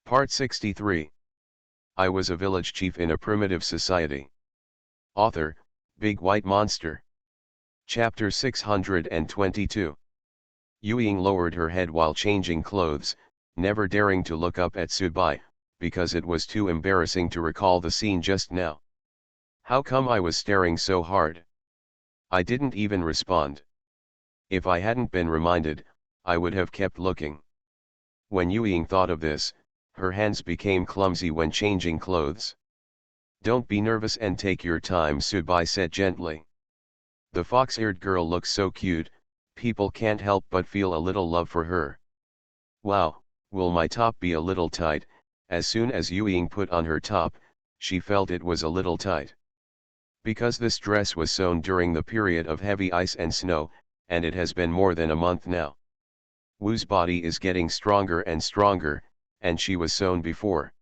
Part 63. I was a village chief in a primitive society. Author, Big White Monster. Chapter 622. Yuying lowered her head while changing clothes, never daring to look up at Subai, because it was too embarrassing to recall the scene just now. How come I was staring so hard? I didn't even respond. If I hadn't been reminded, I would have kept looking. When Yuying thought of this, her hands became clumsy when changing clothes. Don't be nervous and take your time, Subai said gently. The fox-eared girl looks so cute, people can't help but feel a little love for her. Wow, will my top be a little tight? As soon as Yuying put on her top, she felt it was a little tight. Because this dress was sewn during the period of heavy ice and snow, and it has been more than a month now. Wu's body is getting stronger and stronger, and she was sewn before.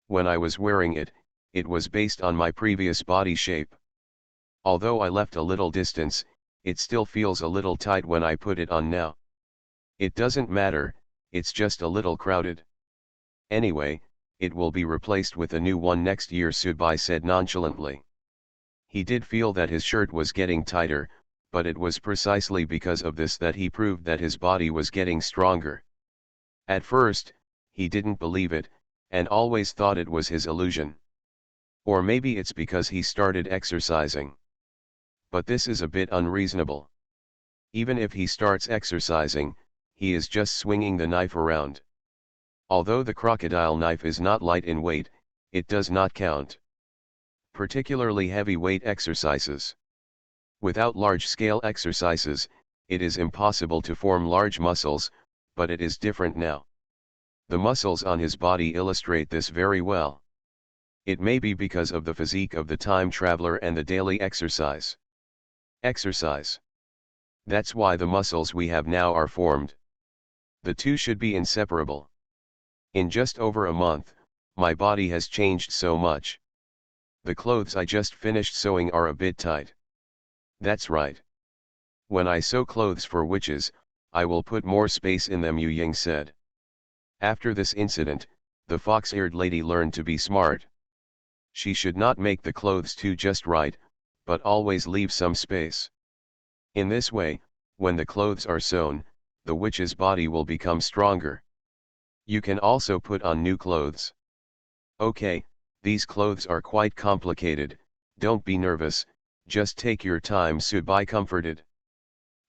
When I was wearing it, it was based on my previous body shape. Although I left a little distance, it still feels a little tight when I put it on now. It doesn't matter, it's just a little crowded. Anyway, it will be replaced with a new one next year, Subai said nonchalantly. He did feel that his shirt was getting tighter, but it was precisely because of this that he proved that his body was getting stronger. At first, he didn't believe it, and always thought it was his illusion. Or maybe it's because he started exercising. But this is a bit unreasonable. Even if he starts exercising, he is just swinging the knife around. Although the crocodile knife is not light in weight, it does not count. Particularly heavy-weight exercises. Without large-scale exercises, it is impossible to form large muscles, but it is different now. The muscles on his body illustrate this very well. It may be because of the physique of the time traveler and the daily exercise. Exercise. That's why the muscles we have now are formed. The two should be inseparable. In just over a month, my body has changed so much. The clothes I just finished sewing are a bit tight. That's right. When I sew clothes for witches, I will put more space in them, Yuying said. After this incident, the fox-eared lady learned to be smart. She should not make the clothes too just right, but always leave some space. In this way, when the clothes are sewn, the witch's body will become stronger. You can also put on new clothes. Okay, these clothes are quite complicated, don't be nervous, just take your time, Subai comforted.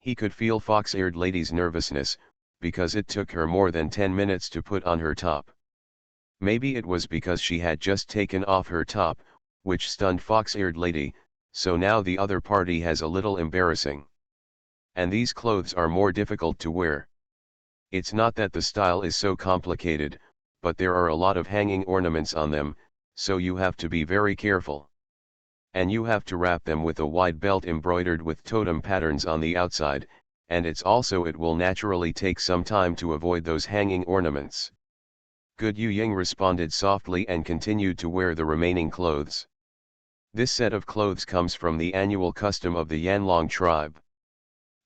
He could feel fox-eared lady's nervousness, because it took her more than 10 minutes to put on her top. Maybe it was because she had just taken off her top, which stunned fox-eared lady, so now the other party has a little embarrassing. And these clothes are more difficult to wear. It's not that the style is so complicated, but there are a lot of hanging ornaments on them, so you have to be very careful. And you have to wrap them with a wide belt embroidered with totem patterns on the outside, and it will naturally take some time to avoid those hanging ornaments. Good, Yuying responded softly and continued to wear the remaining clothes. This set of clothes comes from the annual custom of the Yanlong tribe.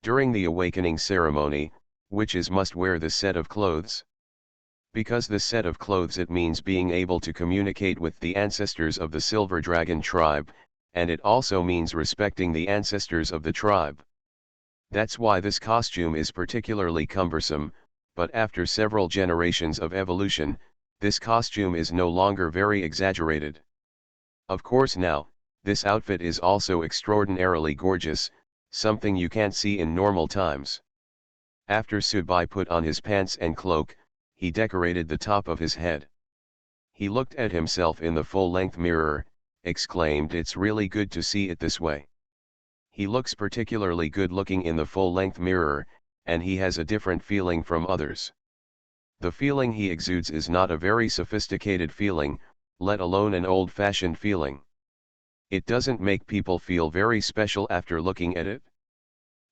During the awakening ceremony, witches must wear this set of clothes. Because this set of clothes, it means being able to communicate with the ancestors of the Silver Dragon tribe, and it also means respecting the ancestors of the tribe. That's why this costume is particularly cumbersome, but after several generations of evolution, this costume is no longer very exaggerated. Of course now, this outfit is also extraordinarily gorgeous, something you can't see in normal times. After Subai put on his pants and cloak, he decorated the top of his head. He looked at himself in the full-length mirror, exclaimed, "It's really good to see it this way." He looks particularly good looking in the full-length mirror, and he has a different feeling from others. The feeling he exudes is not a very sophisticated feeling, let alone an old-fashioned feeling. It doesn't make people feel very special after looking at it.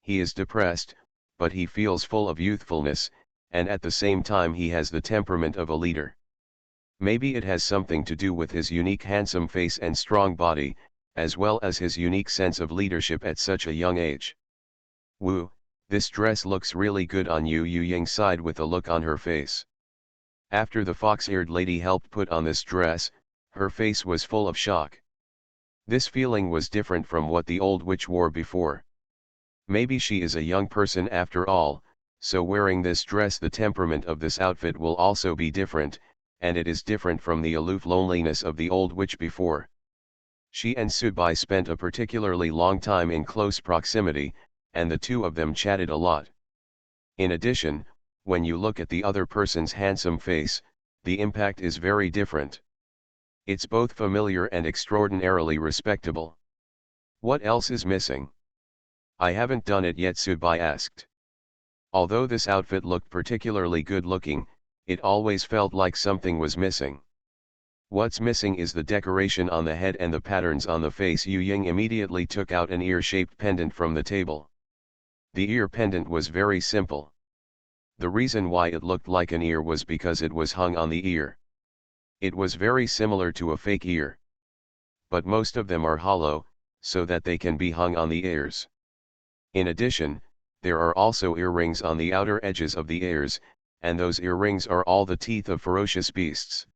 He is depressed, but he feels full of youthfulness, and at the same time he has the temperament of a leader. Maybe it has something to do with his unique handsome face and strong body, as well as his unique sense of leadership at such a young age. Wu, this dress looks really good on you, Yuying sighed with a look on her face. After the fox-eared lady helped put on this dress, her face was full of shock. This feeling was different from what the old witch wore before. Maybe she is a young person after all, so wearing this dress the temperament of this outfit will also be different, and it is different from the aloof loneliness of the old witch before. She and Subai spent a particularly long time in close proximity, and the two of them chatted a lot. In addition, when you look at the other person's handsome face, the impact is very different. It's both familiar and extraordinarily respectable. What else is missing? I haven't done it yet, Subai asked. Although this outfit looked particularly good looking, it always felt like something was missing. What's missing is the decoration on the head and the patterns on the face. Yu Ying immediately took out an ear-shaped pendant from the table. The ear pendant was very simple. The reason why it looked like an ear was because it was hung on the ear. It was very similar to a fake ear. But most of them are hollow, so that they can be hung on the ears. In addition, there are also earrings on the outer edges of the ears, and those earrings are all the teeth of ferocious beasts.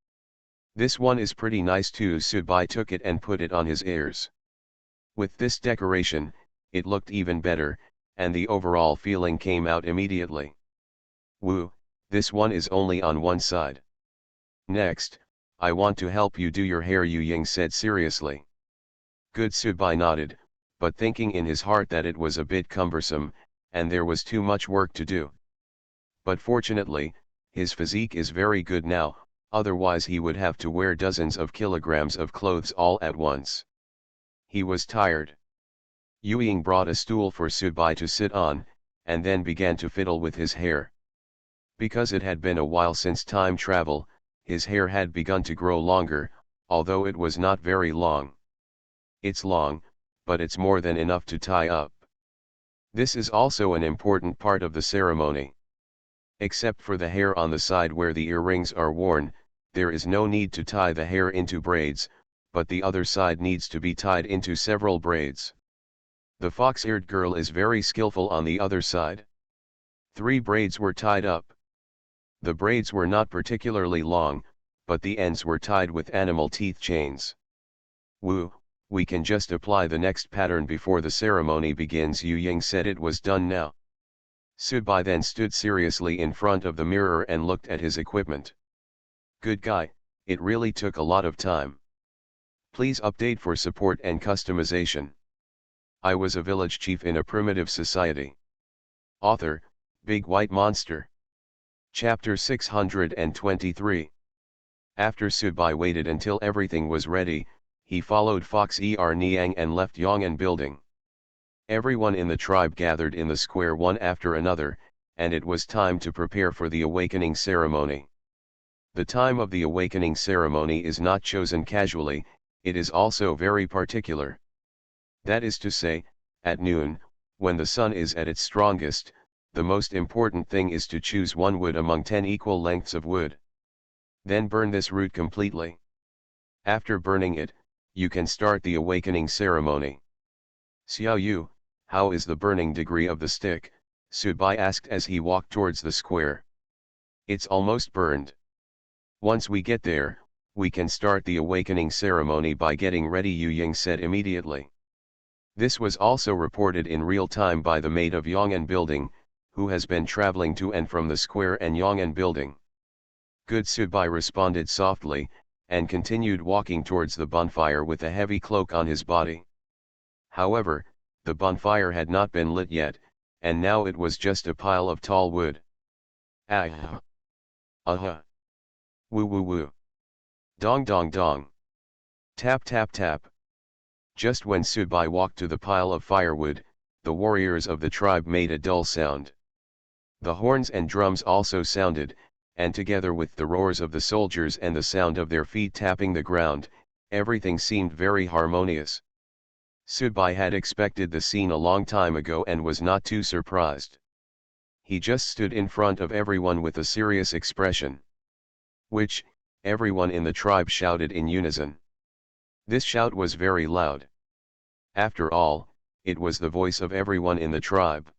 This one is pretty nice too. Subai took it and put it on his ears. With this decoration, it looked even better, and the overall feeling came out immediately. Woo, this one is only on one side. Next, I want to help you do your hair, Yu Ying said seriously. Good, Subai nodded, but thinking in his heart that it was a bit cumbersome, and there was too much work to do. But fortunately, his physique is very good now, otherwise he would have to wear dozens of kilograms of clothes all at once. He was tired. Yu Ying brought a stool for Subai to sit on, and then began to fiddle with his hair. Because it had been a while since time travel, his hair had begun to grow longer, although it was not very long. It's long, but it's more than enough to tie up. This is also an important part of the ceremony. Except for the hair on the side where the earrings are worn, there is no need to tie the hair into braids, but the other side needs to be tied into several braids. The fox-eared girl is very skillful on the other side. 3 braids were tied up. The braids were not particularly long, but the ends were tied with animal teeth chains. Woo, we can just apply the next pattern before the ceremony begins. Yu Ying said it was done now. Subai then stood seriously in front of the mirror and looked at his equipment. Good guy, it really took a lot of time. Please update for support and customization. I was a village chief in a primitive society. Author, Big White Monster. Chapter 623. After Subai waited until everything was ready, he followed Fox-er Niang and left Yong'an building. Everyone in the tribe gathered in the square one after another, and it was time to prepare for the awakening ceremony. The time of the awakening ceremony is not chosen casually, it is also very particular. That is to say, at noon, when the sun is at its strongest, the most important thing is to choose one wood among 10 equal lengths of wood. Then burn this root completely. After burning it, you can start the awakening ceremony. Xiao Yu, how is the burning degree of the stick? Subai asked as he walked towards the square. It's almost burned. Once we get there, we can start the awakening ceremony by getting ready, Yu Ying said immediately. This was also reported in real time by the maid of Yong'an building, who has been traveling to and from the square and Yong'an building. Good, Subai responded softly, and continued walking towards the bonfire with a heavy cloak on his body. However, the bonfire had not been lit yet, and now it was just a pile of tall wood. Ah! Uh-huh! Woo woo woo! Dong dong dong! Tap tap tap! Just when Subai walked to the pile of firewood, the warriors of the tribe made a dull sound. The horns and drums also sounded, and together with the roars of the soldiers and the sound of their feet tapping the ground, everything seemed very harmonious. Subai had expected the scene a long time ago and was not too surprised. He just stood in front of everyone with a serious expression. Which, everyone in the tribe shouted in unison. This shout was very loud. After all, it was the voice of everyone in the tribe.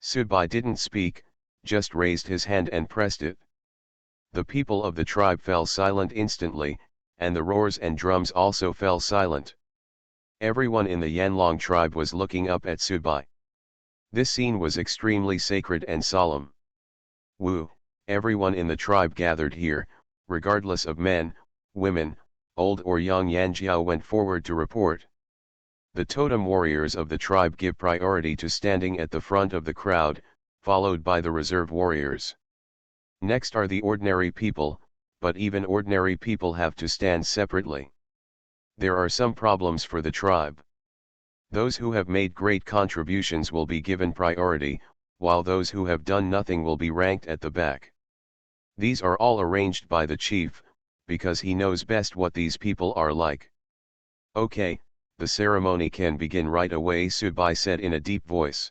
Subai didn't speak, just raised his hand and pressed it. The people of the tribe fell silent instantly, and the roars and drums also fell silent. Everyone in the Yanlong tribe was looking up at Subai. This scene was extremely sacred and solemn. Wu, everyone in the tribe gathered here, regardless of men, women, old or young. Yanjiao went forward to report. The totem warriors of the tribe give priority to standing at the front of the crowd, followed by the reserve warriors. Next are the ordinary people, but even ordinary people have to stand separately. There are some problems for the tribe. Those who have made great contributions will be given priority, while those who have done nothing will be ranked at the back. These are all arranged by the chief, because he knows best what these people are like. Okay, the ceremony can begin right away, Subai said in a deep voice.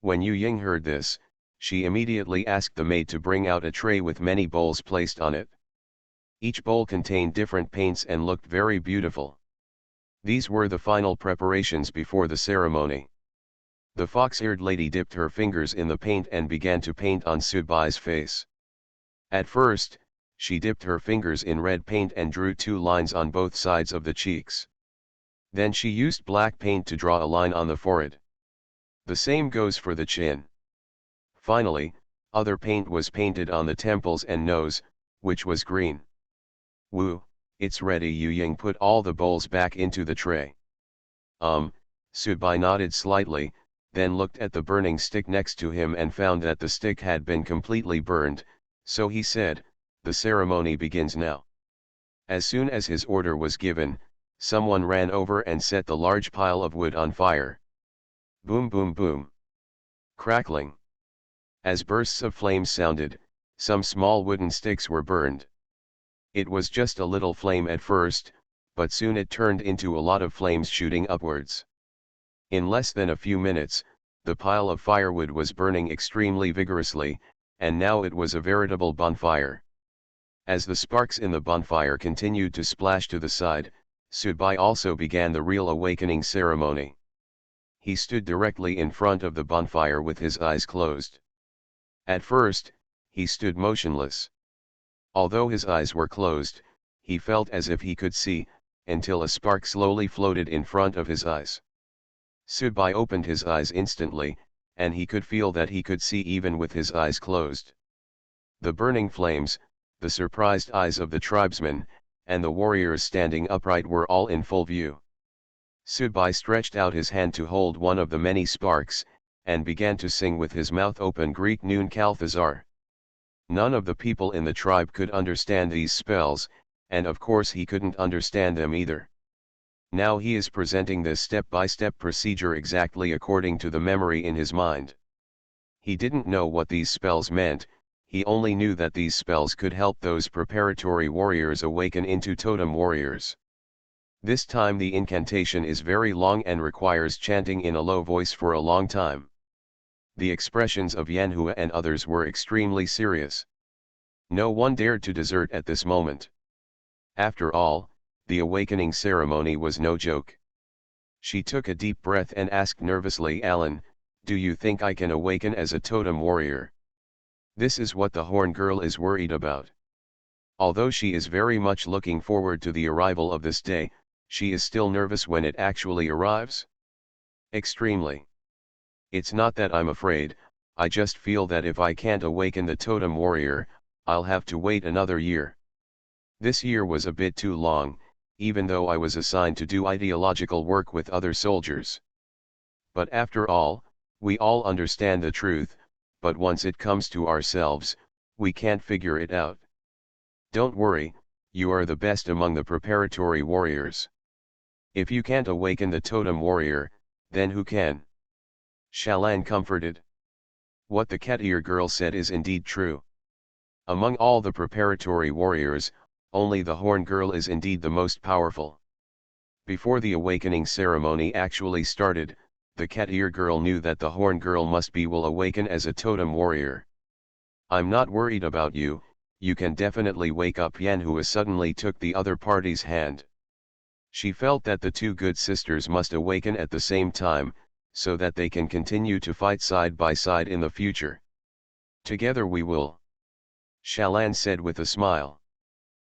When Yu Ying heard this, she immediately asked the maid to bring out a tray with many bowls placed on it. Each bowl contained different paints and looked very beautiful. These were the final preparations before the ceremony. The fox-eared lady dipped her fingers in the paint and began to paint on Subai's face. At first, she dipped her fingers in red paint and drew 2 lines on both sides of the cheeks. Then she used black paint to draw a line on the forehead. The same goes for the chin. Finally, other paint was painted on the temples and nose, which was green. Wu, it's ready. Yu Ying put all the bowls back into the tray. Subai nodded slightly, then looked at the burning stick next to him and found that the stick had been completely burned, so he said, the ceremony begins now. As soon as his order was given, someone ran over and set the large pile of wood on fire. Boom boom boom. Crackling. As bursts of flames sounded, some small wooden sticks were burned. It was just a little flame at first, but soon it turned into a lot of flames shooting upwards. In less than a few minutes, the pile of firewood was burning extremely vigorously, and now it was a veritable bonfire. As the sparks in the bonfire continued to splash to the side, Subai also began the real awakening ceremony. He stood directly in front of the bonfire with his eyes closed. At first, he stood motionless. Although his eyes were closed, he felt as if he could see, until a spark slowly floated in front of his eyes. Subai opened his eyes instantly, and he could feel that he could see even with his eyes closed. The burning flames, the surprised eyes of the tribesmen, and the warriors standing upright were all in full view. Subai stretched out his hand to hold one of the many sparks, and began to sing with his mouth open Greek Nun Kalthazar. None of the people in the tribe could understand these spells, and of course he couldn't understand them either. Now he is presenting this step-by-step procedure exactly according to the memory in his mind. He didn't know what these spells meant, he only knew that these spells could help those preparatory warriors awaken into totem warriors. This time the incantation is very long and requires chanting in a low voice for a long time. The expressions of Yanhua and others were extremely serious. No one dared to desert at this moment. After all, the awakening ceremony was no joke. She took a deep breath and asked nervously, Alan, do you think I can awaken as a totem warrior? This is what the horn girl is worried about. Although she is very much looking forward to the arrival of this day, she is still nervous when it actually arrives. Extremely. It's not that I'm afraid, I just feel that if I can't awaken the totem warrior, I'll have to wait another year. This year was a bit too long, even though I was assigned to do ideological work with other soldiers. But after all, we all understand the truth, but once it comes to ourselves, we can't figure it out. Don't worry, you are the best among the preparatory warriors. If you can't awaken the totem warrior, then who can? Shalan comforted. What the cat-ear girl said is indeed true. Among all the preparatory warriors, only the horn girl is indeed the most powerful. Before the awakening ceremony actually started, the cat-ear girl knew that the horn girl will awaken as a totem warrior. I'm not worried about you, you can definitely wake up. Yanhua suddenly took the other party's hand. She felt that the two good sisters must awaken at the same time, so that they can continue to fight side by side in the future. Together we will. Shalan said with a smile.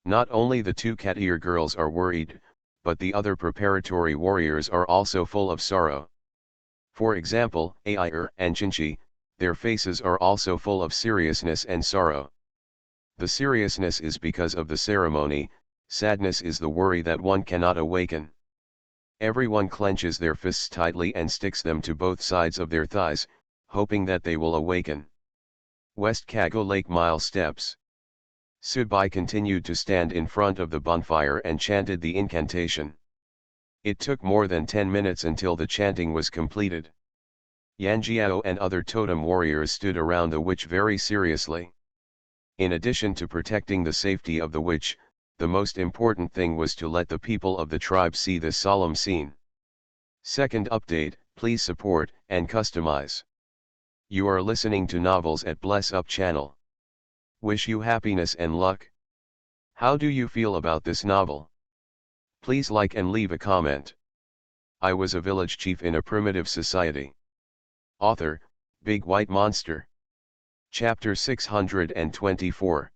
Not only the two cat-ear girls are worried, but the other preparatory warriors are also full of sorrow. For example, Air and Chinchi, their faces are also full of seriousness and sorrow. The seriousness is because of the ceremony, sadness is the worry that one cannot awaken. Everyone clenches their fists tightly and sticks them to both sides of their thighs, hoping that they will awaken. West Kago Lake Mile Steps. Subai continued to stand in front of the bonfire and chanted the incantation. It took more than 10 minutes until the chanting was completed. Yanjiao and other totem warriors stood around the witch very seriously. In addition to protecting the safety of the witch, the most important thing was to let the people of the tribe see this solemn scene. Second update, please support and customize. You are listening to novels at Bless Up channel. Wish you happiness and luck. How do you feel about this novel? Please like and leave a comment. I was a village chief in a primitive society. Author, Big White Monster. Chapter 624.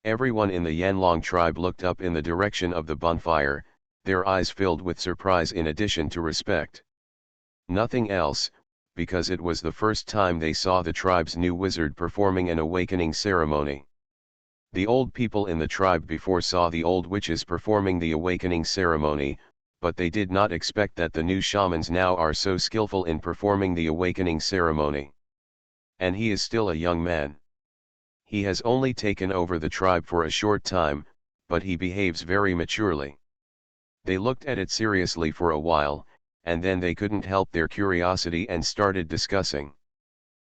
Everyone in the Yanlong tribe looked up in the direction of the bonfire, their eyes filled with surprise in addition to respect. Nothing else, because it was the first time they saw the tribe's new wizard performing an awakening ceremony. The old people in the tribe before saw the old witches performing the awakening ceremony, but they did not expect that the new shamans now are so skillful in performing the awakening ceremony. And he is still a young man. He has only taken over the tribe for a short time, but he behaves very maturely. They looked at it seriously for a while, and then they couldn't help their curiosity and started discussing.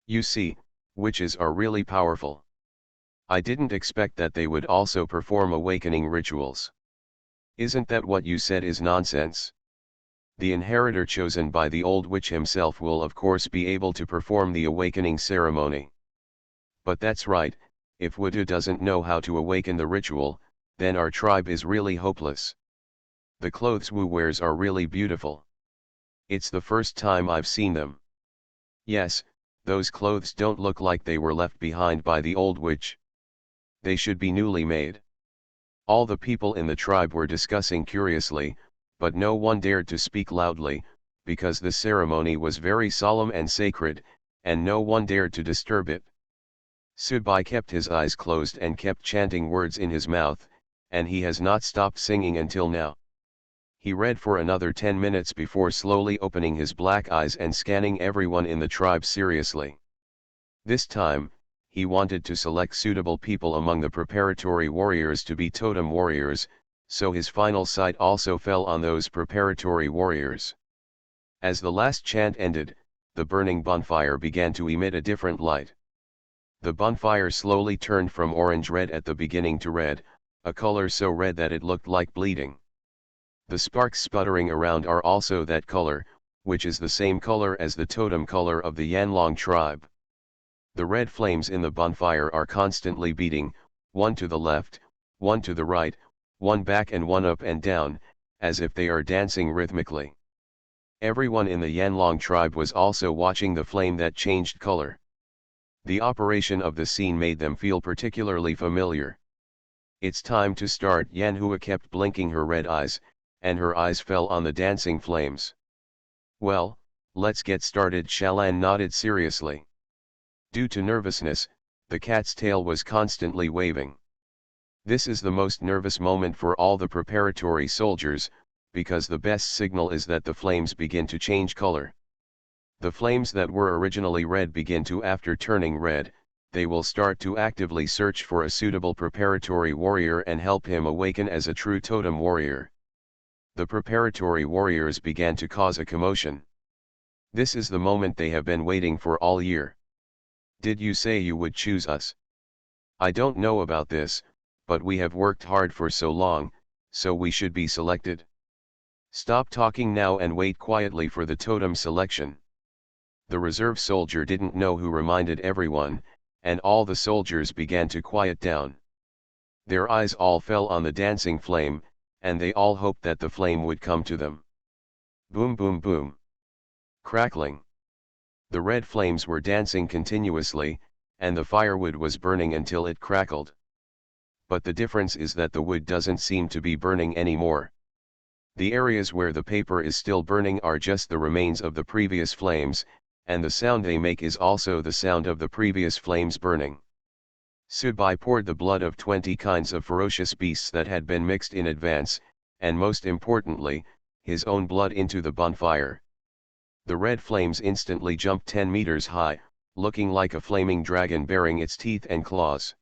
You see, witches are really powerful. I didn't expect that they would also perform awakening rituals. Isn't that what you said is nonsense? The inheritor chosen by the old witch himself will of course be able to perform the awakening ceremony. But that's right, if Wudu doesn't know how to awaken the ritual, then our tribe is really hopeless. The clothes Wu wears are really beautiful. It's the first time I've seen them. Yes, those clothes don't look like they were left behind by the old witch. They should be newly made. All the people in the tribe were discussing curiously, but no one dared to speak loudly, because the ceremony was very solemn and sacred, and no one dared to disturb it. Subai kept his eyes closed and kept chanting words in his mouth, and he has not stopped singing until now. He read for another 10 minutes before slowly opening his black eyes and scanning everyone in the tribe seriously. This time, he wanted to select suitable people among the preparatory warriors to be totem warriors, so his final sight also fell on those preparatory warriors. As the last chant ended, the burning bonfire began to emit a different light. The bonfire slowly turned from orange-red at the beginning to red, a color so red that it looked like bleeding. The sparks sputtering around are also that color, which is the same color as the totem color of the Yanlong tribe. The red flames in the bonfire are constantly beating, one to the left, one to the right, one back and one up and down, as if they are dancing rhythmically. Everyone in the Yanlong tribe was also watching the flame that changed color. The operation of the scene made them feel particularly familiar. It's time to start. Yanhua kept blinking her red eyes, and her eyes fell on the dancing flames. Well, let's get started. Shalan nodded seriously. Due to nervousness, the cat's tail was constantly waving. This is the most nervous moment for all the preparatory soldiers, because the best signal is that the flames begin to change color. The flames that were originally red begin to after turning red, they will start to actively search for a suitable preparatory warrior and help him awaken as a true totem warrior. The preparatory warriors began to cause a commotion. This is the moment they have been waiting for all year. Did you say you would choose us? I don't know about this, but we have worked hard for so long, so we should be selected. Stop talking now and wait quietly for the totem selection. The reserve soldier didn't know who reminded everyone, and all the soldiers began to quiet down. Their eyes all fell on the dancing flame, and they all hoped that the flame would come to them. Boom boom boom. Crackling. The red flames were dancing continuously, and the firewood was burning until it crackled. But the difference is that the wood doesn't seem to be burning anymore. The areas where the paper is still burning are just the remains of the previous flames, and the sound they make is also the sound of the previous flames burning. Subai poured the blood of 20 kinds of ferocious beasts that had been mixed in advance, and most importantly, his own blood into the bonfire. The red flames instantly jumped 10 meters high, looking like a flaming dragon bearing its teeth and claws.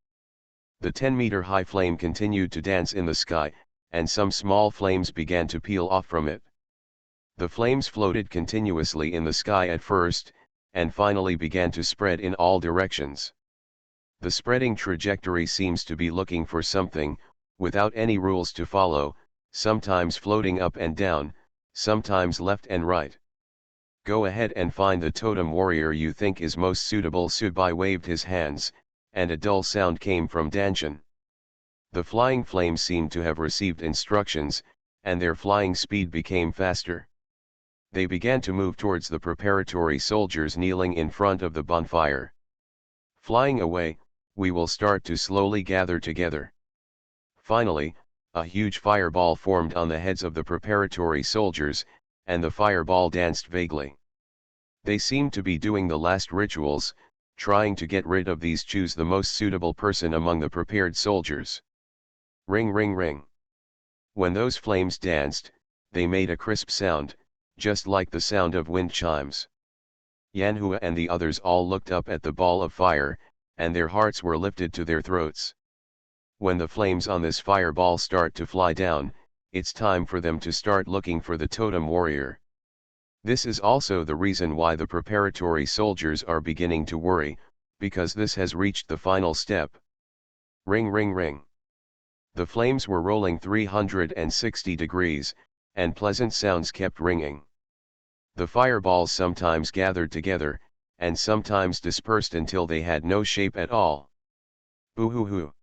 The 10-meter high flame continued to dance in the sky, and some small flames began to peel off from it. The flames floated continuously in the sky at first, and finally began to spread in all directions. The spreading trajectory seems to be looking for something, without any rules to follow, sometimes floating up and down, sometimes left and right. Go ahead and find the totem warrior you think is most suitable. Subai waved his hands, and a dull sound came from Danshan. The flying flames seemed to have received instructions, and their flying speed became faster. They began to move towards the preparatory soldiers kneeling in front of the bonfire. Flying away, we will start to slowly gather together. Finally, a huge fireball formed on the heads of the preparatory soldiers, and the fireball danced vaguely. They seemed to be doing the last rituals, trying to get rid of these. Choose the most suitable person among the prepared soldiers. Ring ring ring. When those flames danced, they made a crisp sound, just like the sound of wind chimes. Yanhua and the others all looked up at the ball of fire, and their hearts were lifted to their throats. When the flames on this fireball start to fly down, it's time for them to start looking for the totem warrior. This is also the reason why the preparatory soldiers are beginning to worry, because this has reached the final step. Ring ring ring. The flames were rolling 360 degrees, and pleasant sounds kept ringing. The fireballs sometimes gathered together, and sometimes dispersed until they had no shape at all. Boo-hoo-hoo.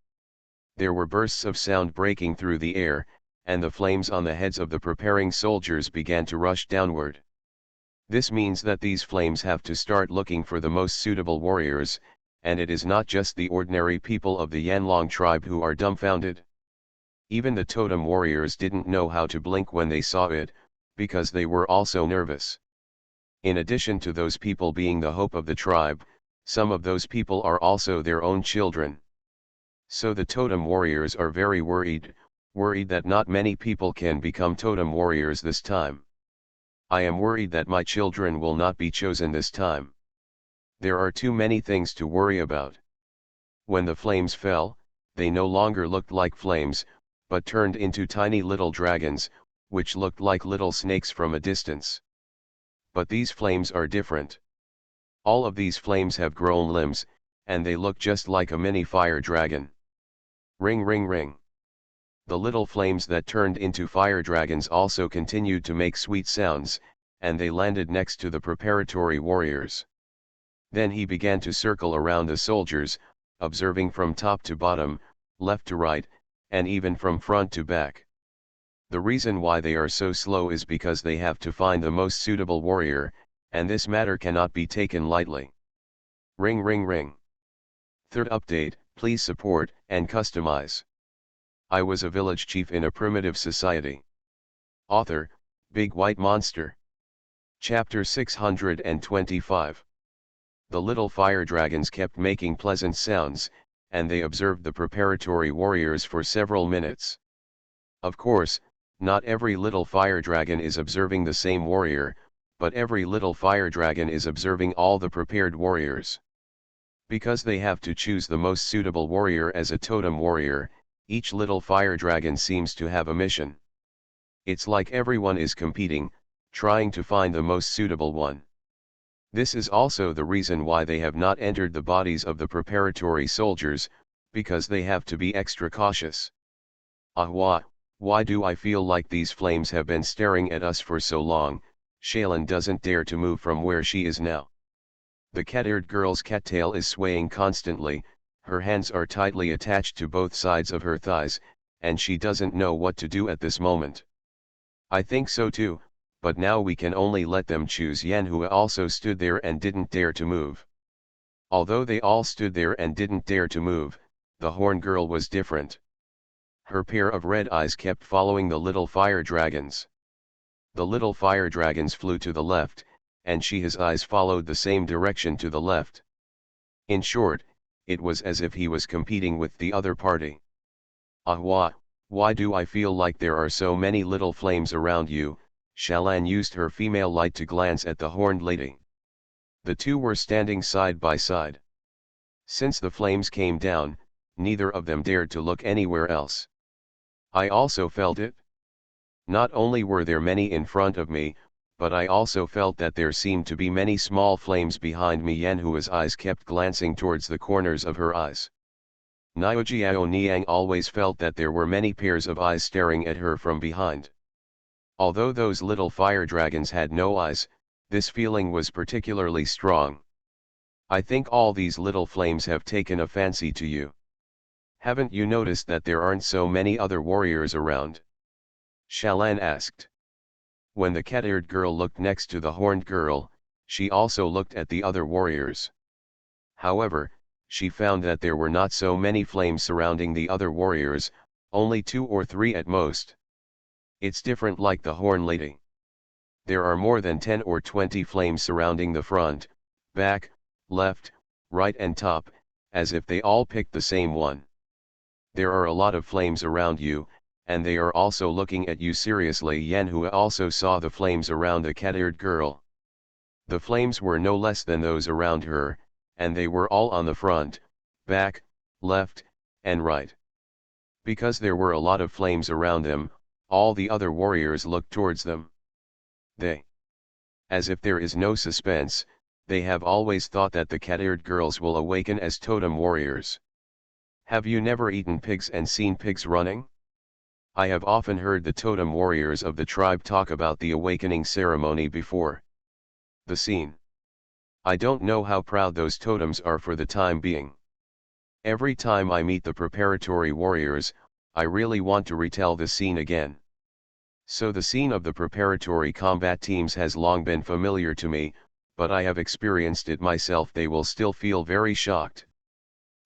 There were bursts of sound breaking through the air, and the flames on the heads of the preparing soldiers began to rush downward. This means that these flames have to start looking for the most suitable warriors, and it is not just the ordinary people of the Yanlong tribe who are dumbfounded. Even the totem warriors didn't know how to blink when they saw it, because they were also nervous. In addition to those people being the hope of the tribe, some of those people are also their own children. So the totem warriors are very worried that not many people can become totem warriors this time. I am worried that my children will not be chosen this time. There are too many things to worry about. When the flames fell, they no longer looked like flames, but turned into tiny little dragons, which looked like little snakes from a distance. But these flames are different. All of these flames have grown limbs, and they look just like a mini fire dragon. Ring ring ring. The little flames that turned into fire dragons also continued to make sweet sounds, and they landed next to the preparatory warriors. Then he began to circle around the soldiers, observing from top to bottom, left to right, and even from front to back. The reason why they are so slow is because they have to find the most suitable warrior, and this matter cannot be taken lightly. Ring ring ring. Third update, please support and customize. I was a village chief in a primitive society. Author, Big White Monster. Chapter 625. The little fire dragons kept making pleasant sounds, and they observed the preparatory warriors for several minutes. Of course, not every little fire dragon is observing the same warrior, but every little fire dragon is observing all the prepared warriors. Because they have to choose the most suitable warrior as a totem warrior, each little fire dragon seems to have a mission. It's like everyone is competing, trying to find the most suitable one. This is also the reason why they have not entered the bodies of the preparatory soldiers, because they have to be extra cautious. Why do I feel like these flames have been staring at us for so long? Shaylin doesn't dare to move from where she is now. The cat-eared girl's cattail is swaying constantly, her hands are tightly attached to both sides of her thighs, and she doesn't know what to do at this moment. I think so too, but now we can only let them choose. Yanhua also stood there and didn't dare to move. Although they all stood there and didn't dare to move, the horn girl was different. Her pair of red eyes kept following the little fire dragons. The little fire dragons flew to the left, and his eyes followed the same direction to the left. In short, it was as if he was competing with the other party. Ah, why do I feel like there are so many little flames around you? Shalan used her female light to glance at the horned lady. The two were standing side by side. Since the flames came down, neither of them dared to look anywhere else. I also felt it. Not only were there many in front of me, but I also felt that there seemed to be many small flames behind me. Yanhua's eyes kept glancing towards the corners of her eyes. Niojiao Niang always felt that there were many pairs of eyes staring at her from behind. Although those little fire dragons had no eyes, this feeling was particularly strong. I think all these little flames have taken a fancy to you. Haven't you noticed that there aren't so many other warriors around? Shalan asked. When the cat-eared girl looked next to the horned girl, she also looked at the other warriors. However, she found that there were not so many flames surrounding the other warriors, only 2 or 3 at most. It's different like the horn lady. There are more than 10 or 20 flames surrounding the front, back, left, right and top, as if they all picked the same one. There are a lot of flames around you, and they are also looking at you seriously. Yanhua also saw the flames around the cat-eared girl. The flames were no less than those around her, and they were all on the front, back, left, and right. Because there were a lot of flames around them, all the other warriors looked towards them. As if there is no suspense, they have always thought that the cat-eared girls will awaken as totem warriors. Have you never eaten pigs and seen pigs running? I have often heard the totem warriors of the tribe talk about the awakening ceremony before. The scene. I don't know how proud those totems are for the time being. Every time I meet the preparatory warriors, I really want to retell the scene again. So the scene of the preparatory combat teams has long been familiar to me, but I have experienced it myself. They will still feel very shocked.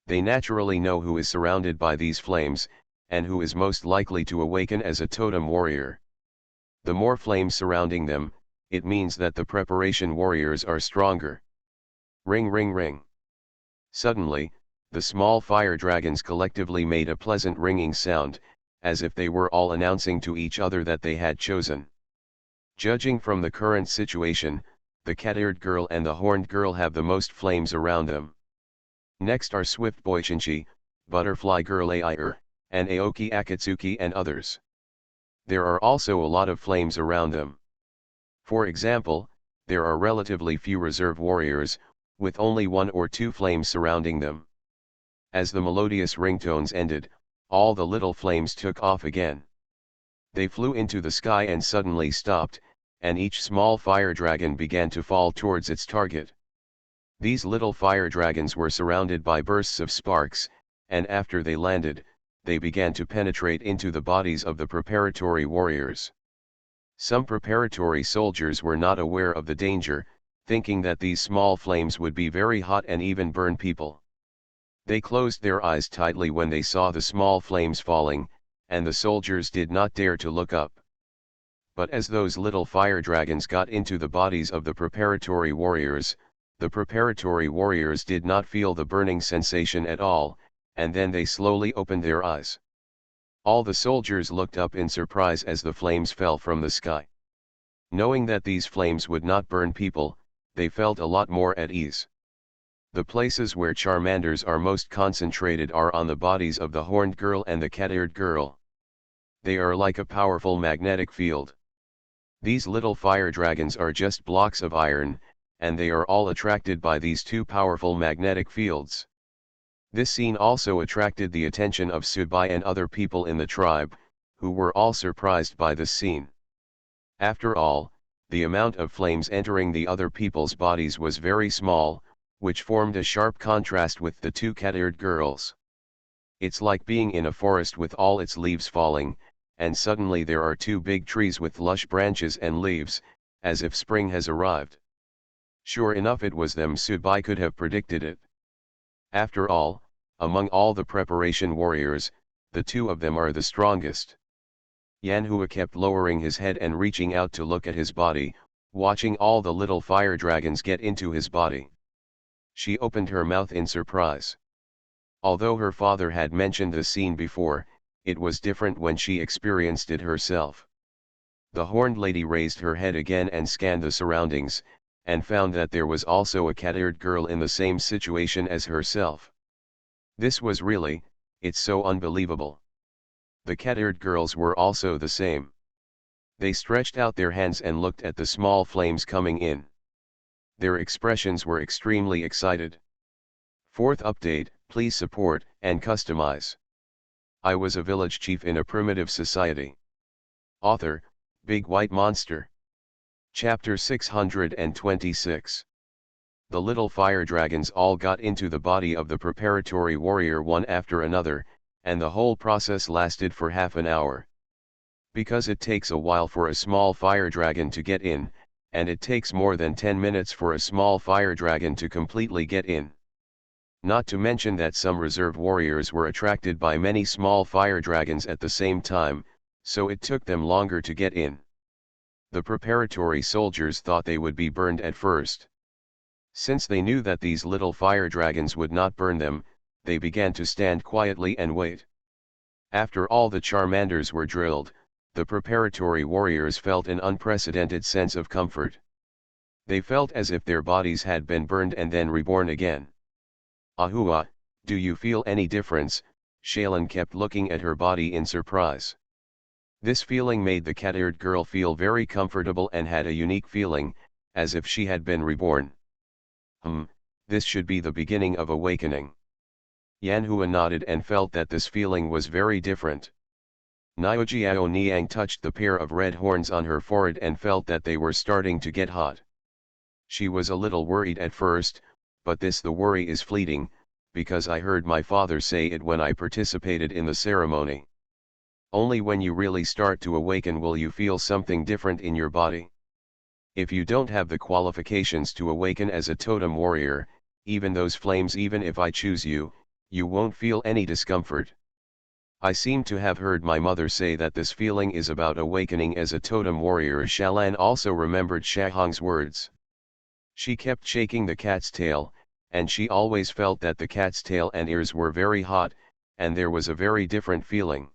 They naturally know who is surrounded by these flames, and who is most likely to awaken as a totem warrior. The more flames surrounding them, it means that the preparation warriors are stronger. Ring ring ring. Suddenly, the small fire dragons collectively made a pleasant ringing sound, as if they were all announcing to each other that they had chosen. Judging from the current situation, the cat-eared girl and the horned girl have the most flames around them. Next are Swift Boichinchi, Butterfly Girl Air, and Aoki Akatsuki and others. There are also a lot of flames around them. For example, there are relatively few reserve warriors, with only 1 or 2 flames surrounding them. As the melodious ringtones ended, all the little flames took off again. They flew into the sky and suddenly stopped, and each small fire dragon began to fall towards its target. These little fire dragons were surrounded by bursts of sparks, and after they landed, they began to penetrate into the bodies of the preparatory warriors. Some preparatory soldiers were not aware of the danger, thinking that these small flames would be very hot and even burn people. They closed their eyes tightly when they saw the small flames falling, and the soldiers did not dare to look up. But as those little fire dragons got into the bodies of the preparatory warriors did not feel the burning sensation at all, and then they slowly opened their eyes. All the soldiers looked up in surprise as the flames fell from the sky. Knowing that these flames would not burn people, they felt a lot more at ease. The places where Charmanders are most concentrated are on the bodies of the horned girl and the cat-eared girl. They are like a powerful magnetic field. These little fire dragons are just blocks of iron, and they are all attracted by these 2 powerful magnetic fields. This scene also attracted the attention of Subai and other people in the tribe, who were all surprised by this scene. After all, the amount of flames entering the other people's bodies was very small, which formed a sharp contrast with the 2 cat-eared girls. It's like being in a forest with all its leaves falling, and suddenly there are 2 big trees with lush branches and leaves, as if spring has arrived. Sure enough, it was them. Subai could have predicted it. After all, among all the preparation warriors, the two of them are the strongest. Yanhua kept lowering his head and reaching out to look at his body, watching all the little fire dragons get into his body. She opened her mouth in surprise. Although her father had mentioned the scene before, it was different when she experienced it herself. The horned lady raised her head again and scanned the surroundings, and found that there was also a cat-eared girl in the same situation as herself. This was really, it's so unbelievable. The cat-eared girls were also the same. They stretched out their hands and looked at the small flames coming in. Their expressions were extremely excited. Fourth update, please support and customize. I was a village chief in a primitive society. Author, Big White Monster. Chapter 626. The little fire dragons all got into the body of the preparatory warrior one after another, and the whole process lasted for half an hour. Because it takes a while for a small fire dragon to get in, and it takes more than 10 minutes for a small fire dragon to completely get in. Not to mention that some reserve warriors were attracted by many small fire dragons at the same time, so it took them longer to get in. The preparatory soldiers thought they would be burned at first. Since they knew that these little fire dragons would not burn them, they began to stand quietly and wait. After all the Charmanders were drilled, the preparatory warriors felt an unprecedented sense of comfort. They felt as if their bodies had been burned and then reborn again. Ahua, do you feel any difference? Shaylin kept looking at her body in surprise. This feeling made the cat-eared girl feel very comfortable and had a unique feeling, as if she had been reborn. This should be the beginning of awakening. Yanhua nodded and felt that this feeling was very different. Niojiao Niang touched the pair of red horns on her forehead and felt that they were starting to get hot. She was a little worried at first, but the worry is fleeting, because I heard my father say it when I participated in the ceremony. Only when you really start to awaken will you feel something different in your body. If you don't have the qualifications to awaken as a totem warrior, even those flames, even if I choose you, you won't feel any discomfort. I seem to have heard my mother say that this feeling is about awakening as a totem warrior. Shalan also remembered Shahong's words. She kept shaking the cat's tail, and she always felt that the cat's tail and ears were very hot, and there was a very different feeling.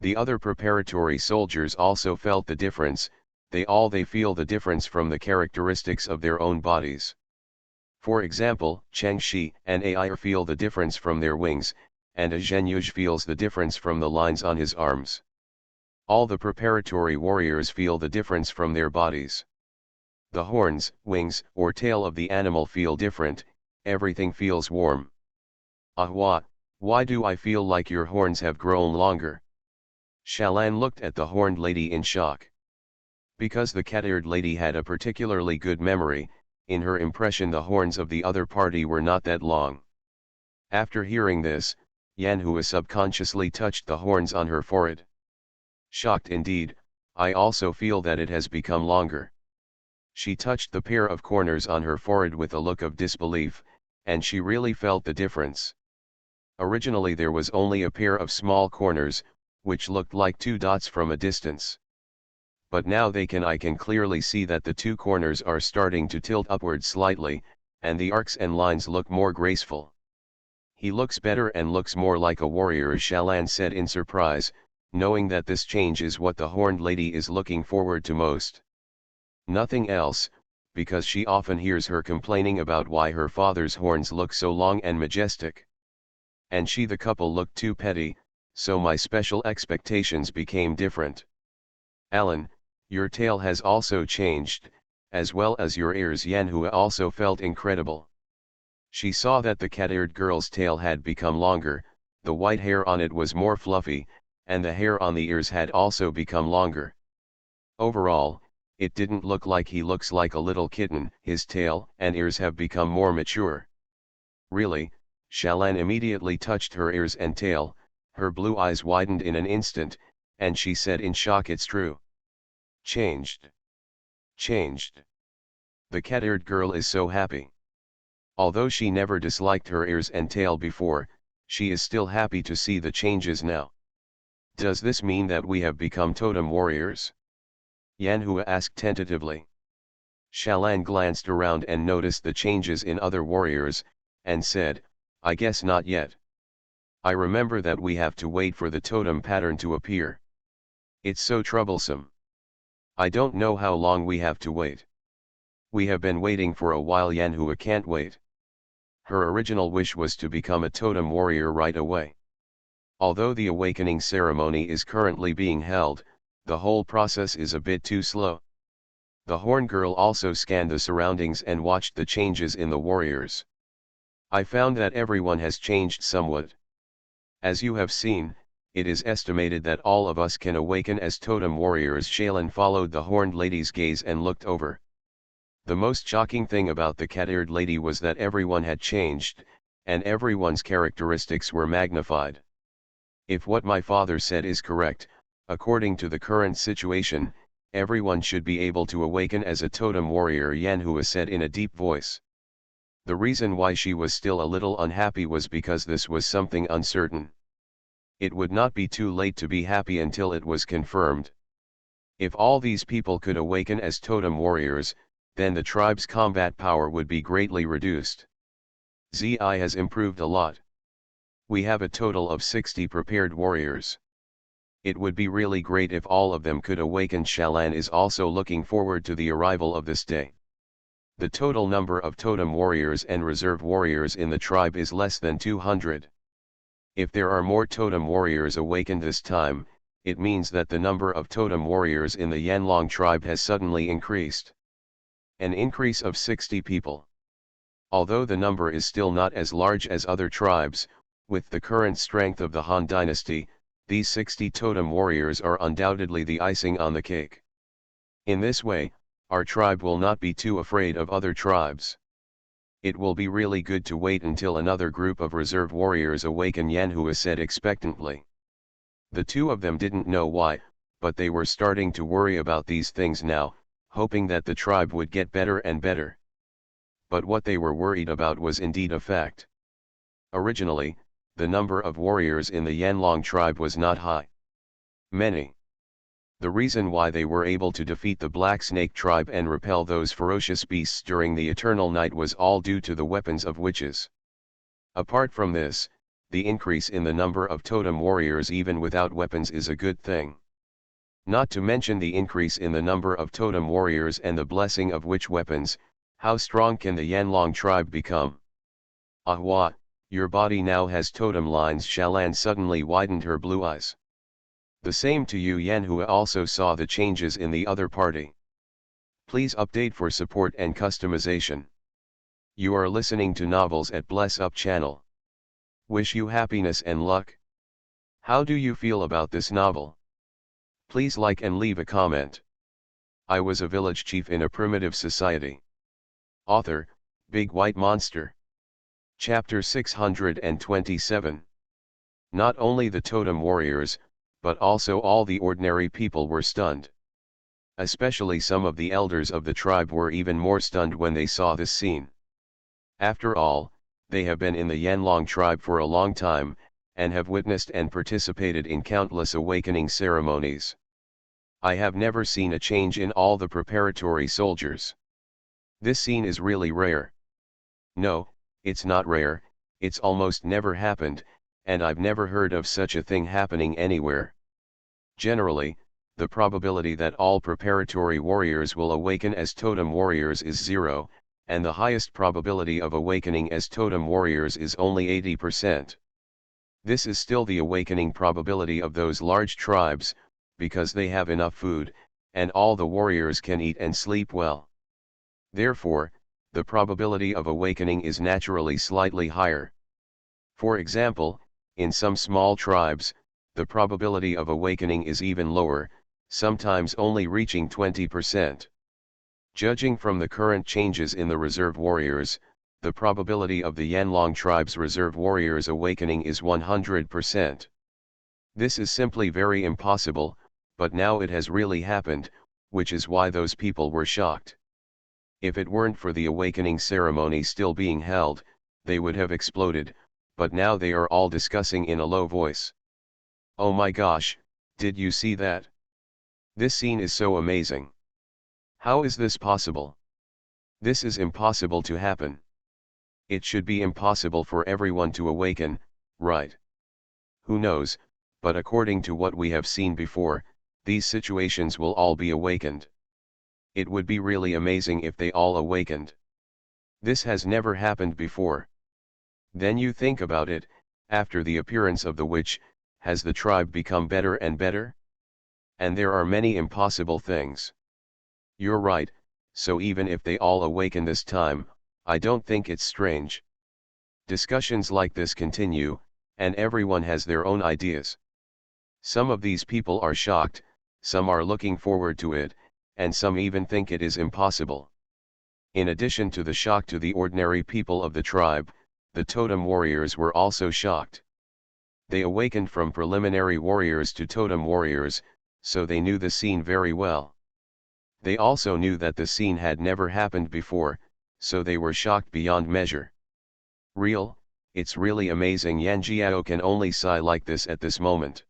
The other preparatory soldiers also felt the difference. They feel the difference from the characteristics of their own bodies. For example, Cheng Shi and Ai feel the difference from their wings, and a Zhenyuj feels the difference from the lines on his arms. All the preparatory warriors feel the difference from their bodies. The horns, wings, or tail of the animal feel different, everything feels warm. Ahua, why do I feel like your horns have grown longer? Shalan looked at the horned lady in shock. Because the cat-eared lady had a particularly good memory, in her impression the horns of the other party were not that long. After hearing this, Yanhua subconsciously touched the horns on her forehead. Shocked indeed, I also feel that it has become longer. She touched the pair of corners on her forehead with a look of disbelief, and she really felt the difference. Originally there was only a pair of small corners, which looked like two dots from a distance. But now I can clearly see that the two corners are starting to tilt upward slightly, and the arcs and lines look more graceful. He looks better and looks more like a warrior, Shalan said in surprise, knowing that this change is what the horned lady is looking forward to most. Nothing else, because she often hears her complaining about why her father's horns look so long and majestic. And the couple looked too petty, so my special expectations became different. Alan, your tail has also changed, as well as your ears. Yanhua also felt incredible. She saw that the cat-eared girl's tail had become longer, the white hair on it was more fluffy, and the hair on the ears had also become longer. Overall, it didn't look like he looks like a little kitten. His tail and ears have become more mature. Really? Shalan immediately touched her ears and tail, her blue eyes widened in an instant, and she said in shock, it's true. Changed. Changed. The cat-eared girl is so happy. Although she never disliked her ears and tail before, she is still happy to see the changes now. Does this mean that we have become totem warriors? Yanhua asked tentatively. Shalan glanced around and noticed the changes in other warriors, and said, I guess not yet. I remember that we have to wait for the totem pattern to appear. It's so troublesome. I don't know how long we have to wait. We have been waiting for a while. Yanhua can't wait. Her original wish was to become a totem warrior right away. Although the awakening ceremony is currently being held, the whole process is a bit too slow. The horn girl also scanned the surroundings and watched the changes in the warriors. I found that everyone has changed somewhat. As you have seen, it is estimated that all of us can awaken as totem warriors. Shalan followed the horned lady's gaze and looked over. The most shocking thing about the cat-eared lady was that everyone had changed, and everyone's characteristics were magnified. If what my father said is correct, according to the current situation, everyone should be able to awaken as a totem warrior, Yanhua said in a deep voice. The reason why she was still a little unhappy was because this was something uncertain. It would not be too late to be happy until it was confirmed. If all these people could awaken as totem warriors, then the tribe's combat power would be greatly reduced. Zi has improved a lot. We have a total of 60 prepared warriors. It would be really great if all of them could awaken. Shalan is also looking forward to the arrival of this day. The total number of totem warriors and reserve warriors in the tribe is less than 200. If there are more totem warriors awakened this time, it means that the number of totem warriors in the Yanlong tribe has suddenly increased. An increase of 60 people. Although the number is still not as large as other tribes, with the current strength of the Han dynasty, these 60 totem warriors are undoubtedly the icing on the cake. In this way, our tribe will not be too afraid of other tribes. It will be really good to wait until another group of reserve warriors awaken, Yanhua said expectantly. The two of them didn't know why, but they were starting to worry about these things now, hoping that the tribe would get better and better. But what they were worried about was indeed a fact. Originally, the number of warriors in the Yanlong tribe was not high. Many. The reason why they were able to defeat the Black Snake tribe and repel those ferocious beasts during the eternal night was all due to the weapons of witches. Apart from this, the increase in the number of totem warriors even without weapons is a good thing. Not to mention the increase in the number of totem warriors and the blessing of witch weapons. How strong can the Yanlong tribe become? Ahwa, your body now has totem lines. Shalan suddenly widened her blue eyes. The same to you. Yanhua also saw the changes in the other party. Please update for support and customization. You are listening to Novels at Bless Up channel. Wish you happiness and luck. How do you feel about this novel? Please like and leave a comment. I was a village chief in a primitive society. Author, Big White Monster. Chapter 627. Not only the totem warriors, but also all the ordinary people were stunned. Especially some of the elders of the tribe were even more stunned when they saw this scene. After all, they have been in the Yanlong tribe for a long time, and have witnessed and participated in countless awakening ceremonies. I have never seen a change in all the preparatory soldiers. This scene is really rare. No, it's not rare, it's almost never happened, and I've never heard of such a thing happening anywhere. Generally, the probability that all preparatory warriors will awaken as totem warriors is 0, and the highest probability of awakening as totem warriors is only 80%. This is still the awakening probability of those large tribes, because they have enough food, and all the warriors can eat and sleep well. Therefore, the probability of awakening is naturally slightly higher. For example, in some small tribes, the probability of awakening is even lower, sometimes only reaching 20%. Judging from the current changes in the reserve warriors, the probability of the Yanlong tribe's reserve warriors awakening is 100%. This is simply very impossible, but now it has really happened, which is why those people were shocked. If it weren't for the awakening ceremony still being held, they would have exploded, but now they are all discussing in a low voice. Oh my gosh, did you see that? This scene is so amazing. How is this possible? This is impossible to happen. It should be impossible for everyone to awaken, right? Who knows, but according to what we have seen before, these situations will all be awakened. It would be really amazing if they all awakened. This has never happened before. Then you think about it, after the appearance of the witch, has the tribe become better and better? And there are many impossible things. You're right, so even if they all awaken this time, I don't think it's strange. Discussions like this continue, and everyone has their own ideas. Some of these people are shocked, some are looking forward to it, and some even think it is impossible. In addition to the shock to the ordinary people of the tribe, the totem warriors were also shocked. They awakened from preliminary warriors to totem warriors, so they knew the scene very well. They also knew that the scene had never happened before, so they were shocked beyond measure. It's really amazing Yan Jiao can only sigh like this at this moment.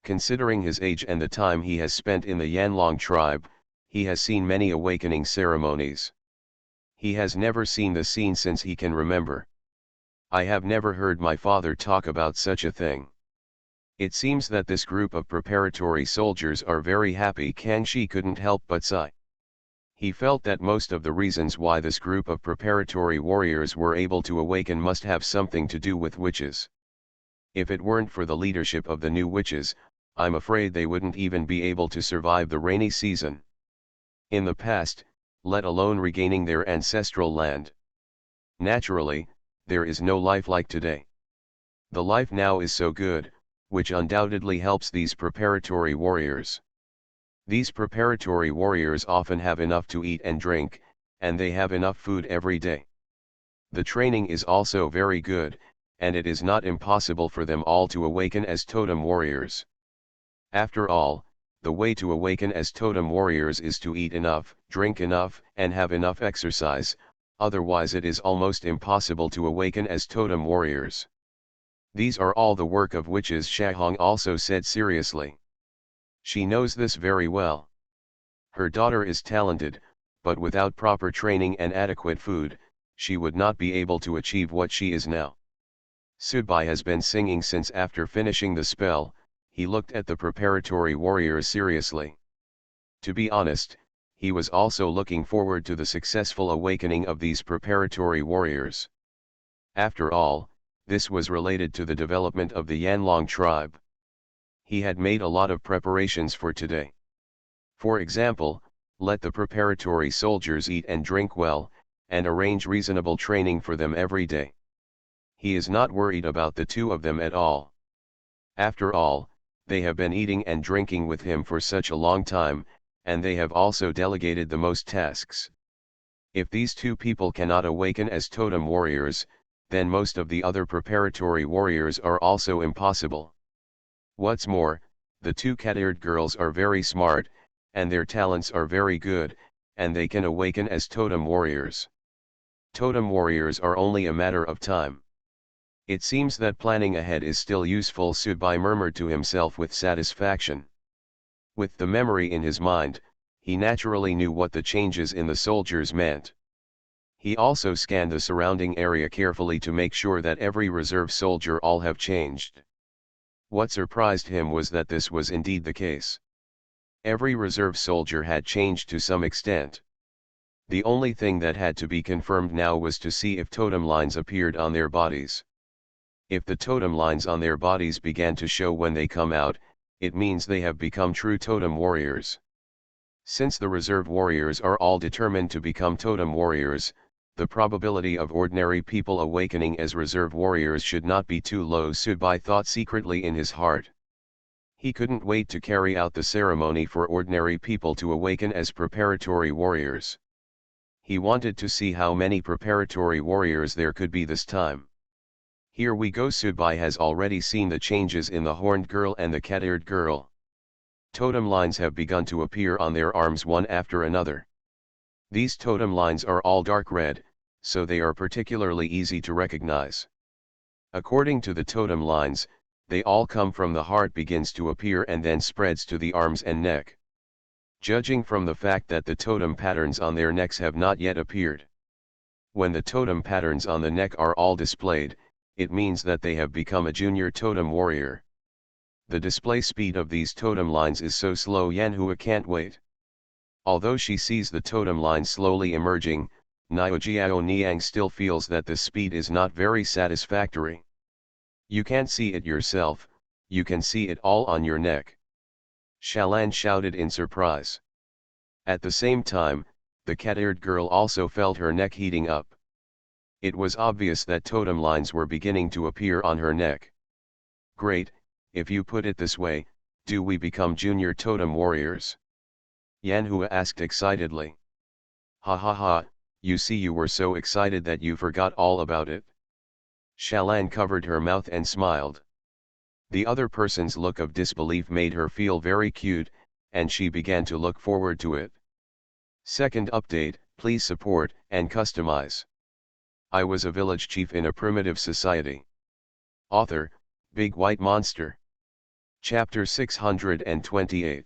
Considering his age and the time he has spent in the Yanlong tribe, he has seen many awakening ceremonies. He has never seen the scene since he can remember. I have never heard my father talk about such a thing. It seems that this group of preparatory soldiers are very happy. Kang Shi couldn't help but sigh. He felt that most of the reasons why this group of preparatory warriors were able to awaken must have something to do with witches. If it weren't for the leadership of the new witches, I'm afraid they wouldn't even be able to survive the rainy season. In the past, let alone regaining their ancestral land. Naturally, there is no life like today. The life now is so good, which undoubtedly helps these preparatory warriors. These preparatory warriors often have enough to eat and drink, and they have enough food every day. The training is also very good, and it is not impossible for them all to awaken as totem warriors. After all, the way to awaken as totem warriors is to eat enough, drink enough, and have enough exercise, otherwise it is almost impossible to awaken as totem warriors. These are all the work of witches, Shahong also said seriously. She knows this very well. Her daughter is talented, but without proper training and adequate food, she would not be able to achieve what she is now. Sudbai has been singing since after finishing the spell. He looked at the preparatory warriors seriously. To be honest, he was also looking forward to the successful awakening of these preparatory warriors. After all, this was related to the development of the Yanlong tribe. He had made a lot of preparations for today. For example, let the preparatory soldiers eat and drink well, and arrange reasonable training for them every day. He is not worried about the two of them at all. After all, they have been eating and drinking with him for such a long time, and they have also delegated the most tasks. If these two people cannot awaken as totem warriors, then most of the other preparatory warriors are also impossible. What's more, the two cat-eared girls are very smart, and their talents are very good, and they can awaken as totem warriors. Totem warriors are only a matter of time. It seems that planning ahead is still useful, Sudbai murmured to himself with satisfaction. With the memory in his mind, he naturally knew what the changes in the soldiers meant. He also scanned the surrounding area carefully to make sure that every reserve soldier all have changed. What surprised him was that this was indeed the case. Every reserve soldier had changed to some extent. The only thing that had to be confirmed now was to see if totem lines appeared on their bodies. If the totem lines on their bodies began to show when they come out, it means they have become true totem warriors. Since the reserve warriors are all determined to become totem warriors, the probability of ordinary people awakening as reserve warriors should not be too low, Sudbai thought secretly in his heart. He couldn't wait to carry out the ceremony for ordinary people to awaken as preparatory warriors. He wanted to see how many preparatory warriors there could be this time. Here we go. Sudbai has already seen the changes in the horned girl and the cat-eared girl. Totem lines have begun to appear on their arms one after another. These totem lines are all dark red, so they are particularly easy to recognize. According to the totem lines, they all come from the heart begins to appear and then spreads to the arms and neck. Judging from the fact that the totem patterns on their necks have not yet appeared. When the totem patterns on the neck are all displayed, it means that they have become a junior totem warrior. The display speed of these totem lines is so slow Yanhua can't wait. Although she sees the totem line slowly emerging, Niojiao Niang still feels that the speed is not very satisfactory. You can't see it yourself, you can see it all on your neck. Shalan shouted in surprise. At the same time, the cat-eared girl also felt her neck heating up. It was obvious that totem lines were beginning to appear on her neck. Great, if you put it this way, do we become junior totem warriors? Yanhua asked excitedly. Ha ha ha, you see you were so excited that you forgot all about it. Shalan covered her mouth and smiled. The other person's look of disbelief made her feel very cute, and she began to look forward to it. Second update, please support and customize. I was a village chief in a primitive society. Author, Big White Monster. Chapter 628.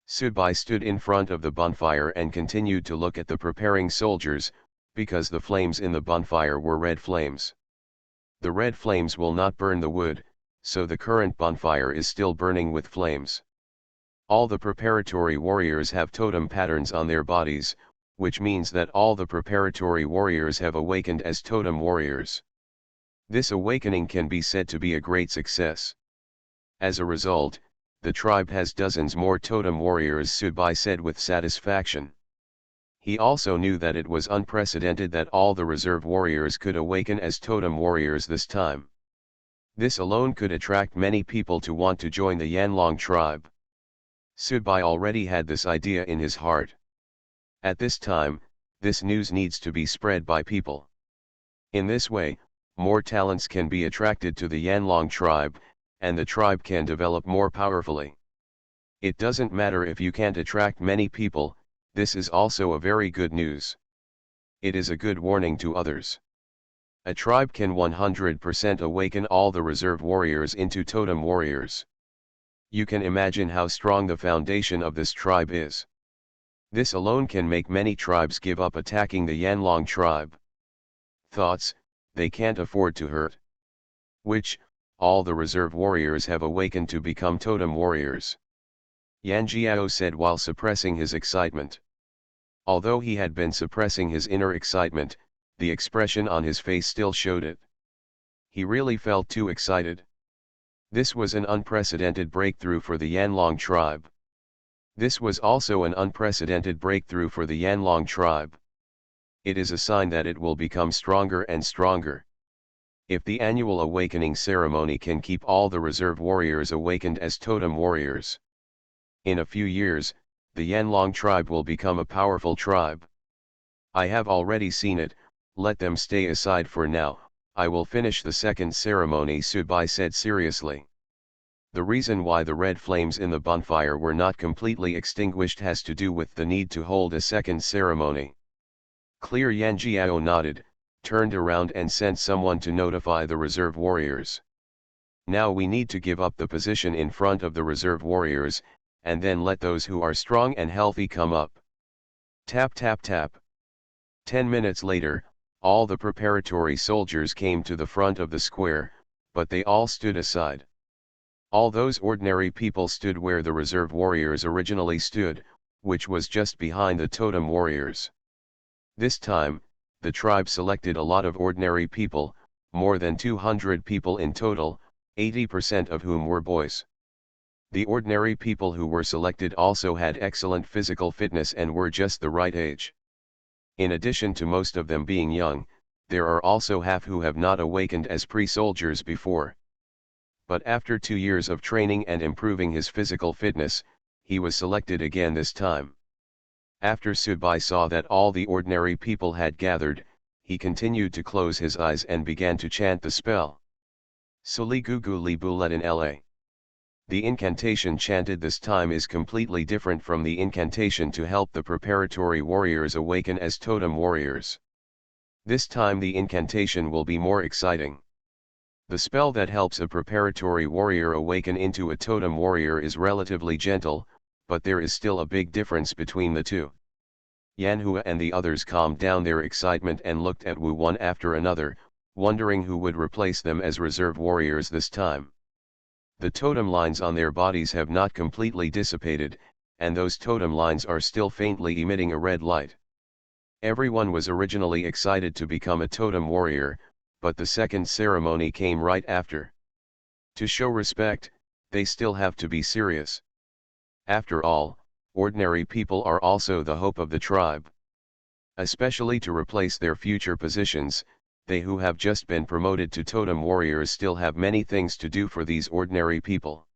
Subai stood in front of the bonfire and continued to look at the preparing soldiers, because the flames in the bonfire were red flames. The red flames will not burn the wood, so the current bonfire is still burning with flames. All the preparatory warriors have totem patterns on their bodies, which means that all the preparatory warriors have awakened as totem warriors. This awakening can be said to be a great success. As a result, the tribe has dozens more totem warriors, Subai said with satisfaction. He also knew that it was unprecedented that all the reserve warriors could awaken as totem warriors this time. This alone could attract many people to want to join the Yanlong tribe. Subai already had this idea in his heart. At this time, this news needs to be spread by people. In this way, more talents can be attracted to the Yanlong tribe, and the tribe can develop more powerfully. It doesn't matter if you can't attract many people, this is also a very good news. It is a good warning to others. A tribe can 100% awaken all the reserve warriors into totem warriors. You can imagine how strong the foundation of this tribe is. This alone can make many tribes give up attacking the Yanlong tribe. Thoughts, they can't afford to hurt. Which, all the reserve warriors have awakened to become totem warriors. Yan Jiao said while suppressing his excitement. Although he had been suppressing his inner excitement, the expression on his face still showed it. He really felt too excited. This was an unprecedented breakthrough for the Yanlong tribe. This was also an unprecedented breakthrough for the Yanlong tribe. It is a sign that it will become stronger and stronger. If the annual awakening ceremony can keep all the reserve warriors awakened as totem warriors, in a few years, the Yanlong tribe will become a powerful tribe. I have already seen it, let them stay aside for now, I will finish the second ceremony, Subai said seriously. The reason why the red flames in the bonfire were not completely extinguished has to do with the need to hold a second ceremony. Clear. Yan Jiao nodded, turned around and sent someone to notify the reserve warriors. Now we need to give up the position in front of the reserve warriors, and then let those who are strong and healthy come up. Tap tap tap. 10 minutes later, all the preparatory soldiers came to the front of the square, but they all stood aside. All those ordinary people stood where the reserve warriors originally stood, which was just behind the totem warriors. This time, the tribe selected a lot of ordinary people, more than 200 people in total, 80% of whom were boys. The ordinary people who were selected also had excellent physical fitness and were just the right age. In addition to most of them being young, there are also half who have not awakened as pre-soldiers before. But after 2 years of training and improving his physical fitness, he was selected again this time. After Subai saw that all the ordinary people had gathered, he continued to close his eyes and began to chant the spell. Suli Gugu Li Buletin La. The incantation chanted this time is completely different from the incantation to help the preparatory warriors awaken as totem warriors. This time the incantation will be more exciting. The spell that helps a preparatory warrior awaken into a totem warrior is relatively gentle, but there is still a big difference between the two. Yanhua and the others calmed down their excitement and looked at Wu one after another, wondering who would replace them as reserve warriors this time. The totem lines on their bodies have not completely dissipated, and those totem lines are still faintly emitting a red light. Everyone was originally excited to become a totem warrior, but the second ceremony came right after. To show respect, they still have to be serious. After all, ordinary people are also the hope of the tribe. Especially to replace their future positions, they who have just been promoted to totem warriors still have many things to do for these ordinary people.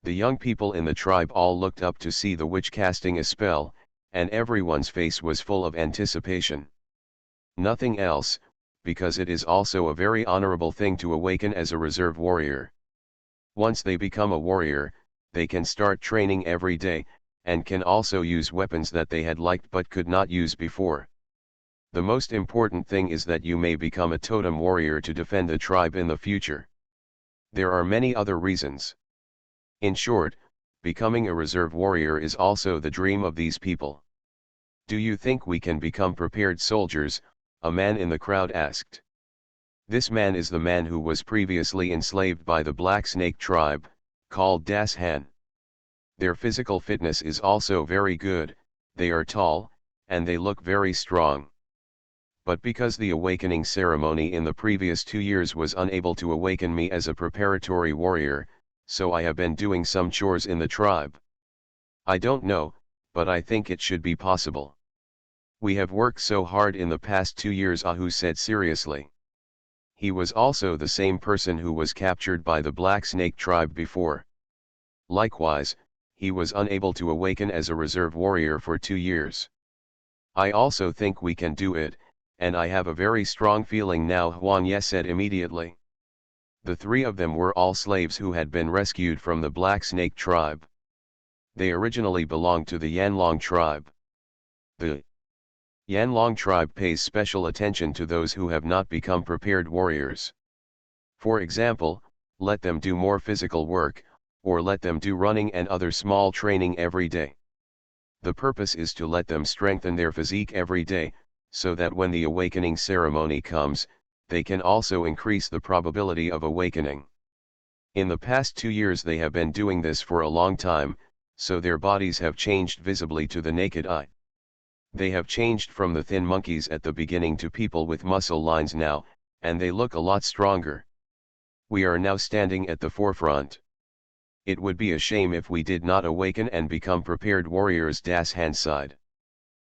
The young people in the tribe all looked up to see the witch casting a spell, and everyone's face was full of anticipation. Nothing else, because it is also a very honorable thing to awaken as a reserve warrior. Once they become a warrior, they can start training every day, and can also use weapons that they had liked but could not use before. The most important thing is that you may become a totem warrior to defend the tribe in the future. There are many other reasons. In short, becoming a reserve warrior is also the dream of these people. Do you think we can become prepared soldiers? A man in the crowd asked. This man is the man who was previously enslaved by the Black Snake tribe, called Das Han. Their physical fitness is also very good, they are tall, and they look very strong. But because the awakening ceremony in the previous 2 years was unable to awaken me as a preparatory warrior, so I have been doing some chores in the tribe. I don't know, but I think it should be possible. We have worked so hard in the past 2 years, Ahu said seriously. He was also the same person who was captured by the Black Snake tribe before. Likewise, he was unable to awaken as a reserve warrior for 2 years. I also think we can do it, and I have a very strong feeling now, Huan Ye said immediately. The 3 of them were all slaves who had been rescued from the Black Snake tribe. They originally belonged to the Yanlong tribe. The Yanlong tribe pays special attention to those who have not become prepared warriors. For example, let them do more physical work, or let them do running and other small training every day. The purpose is to let them strengthen their physique every day, so that when the awakening ceremony comes, they can also increase the probability of awakening. In the past 2 years they have been doing this for a long time, so their bodies have changed visibly to the naked eye. They have changed from the thin monkeys at the beginning to people with muscle lines now, and they look a lot stronger. We are now standing at the forefront. It would be a shame if we did not awaken and become prepared warriors. Das Han sighed.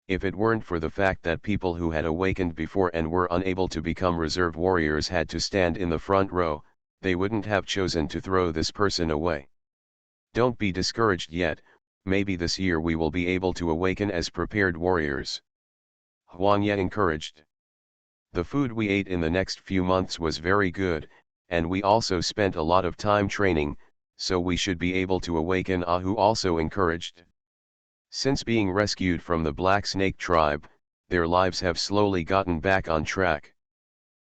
If it weren't for the fact that people who had awakened before and were unable to become reserve warriors had to stand in the front row, they wouldn't have chosen to throw this person away. Don't be discouraged yet, maybe this year we will be able to awaken as prepared warriors. Huang Ye encouraged. The food we ate in the next few months was very good, and we also spent a lot of time training, so we should be able to awaken. Ahu also encouraged. Since being rescued from the Black Snake tribe, their lives have slowly gotten back on track.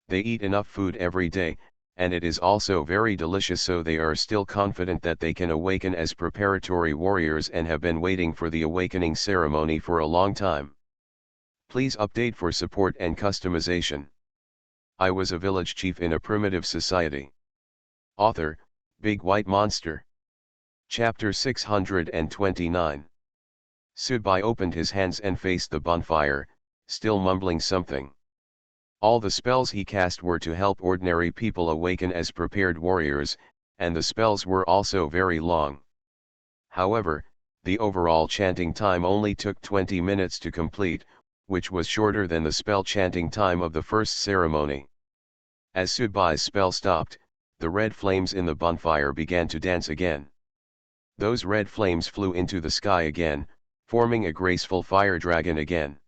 They eat enough food every day, and it is also very delicious, so they are still confident that they can awaken as preparatory warriors and have been waiting for the awakening ceremony for a long time. Please update for support and customization. I was a village chief in a primitive society. Author, Big White Monster. Chapter 629. Subai opened his hands and faced the bonfire, still mumbling something. All the spells he cast were to help ordinary people awaken as prepared warriors, and the spells were also very long. However, the overall chanting time only took 20 minutes to complete, which was shorter than the spell chanting time of the first ceremony. As Subai's spell stopped, the red flames in the bonfire began to dance again. Those red flames flew into the sky again, forming a graceful fire dragon again.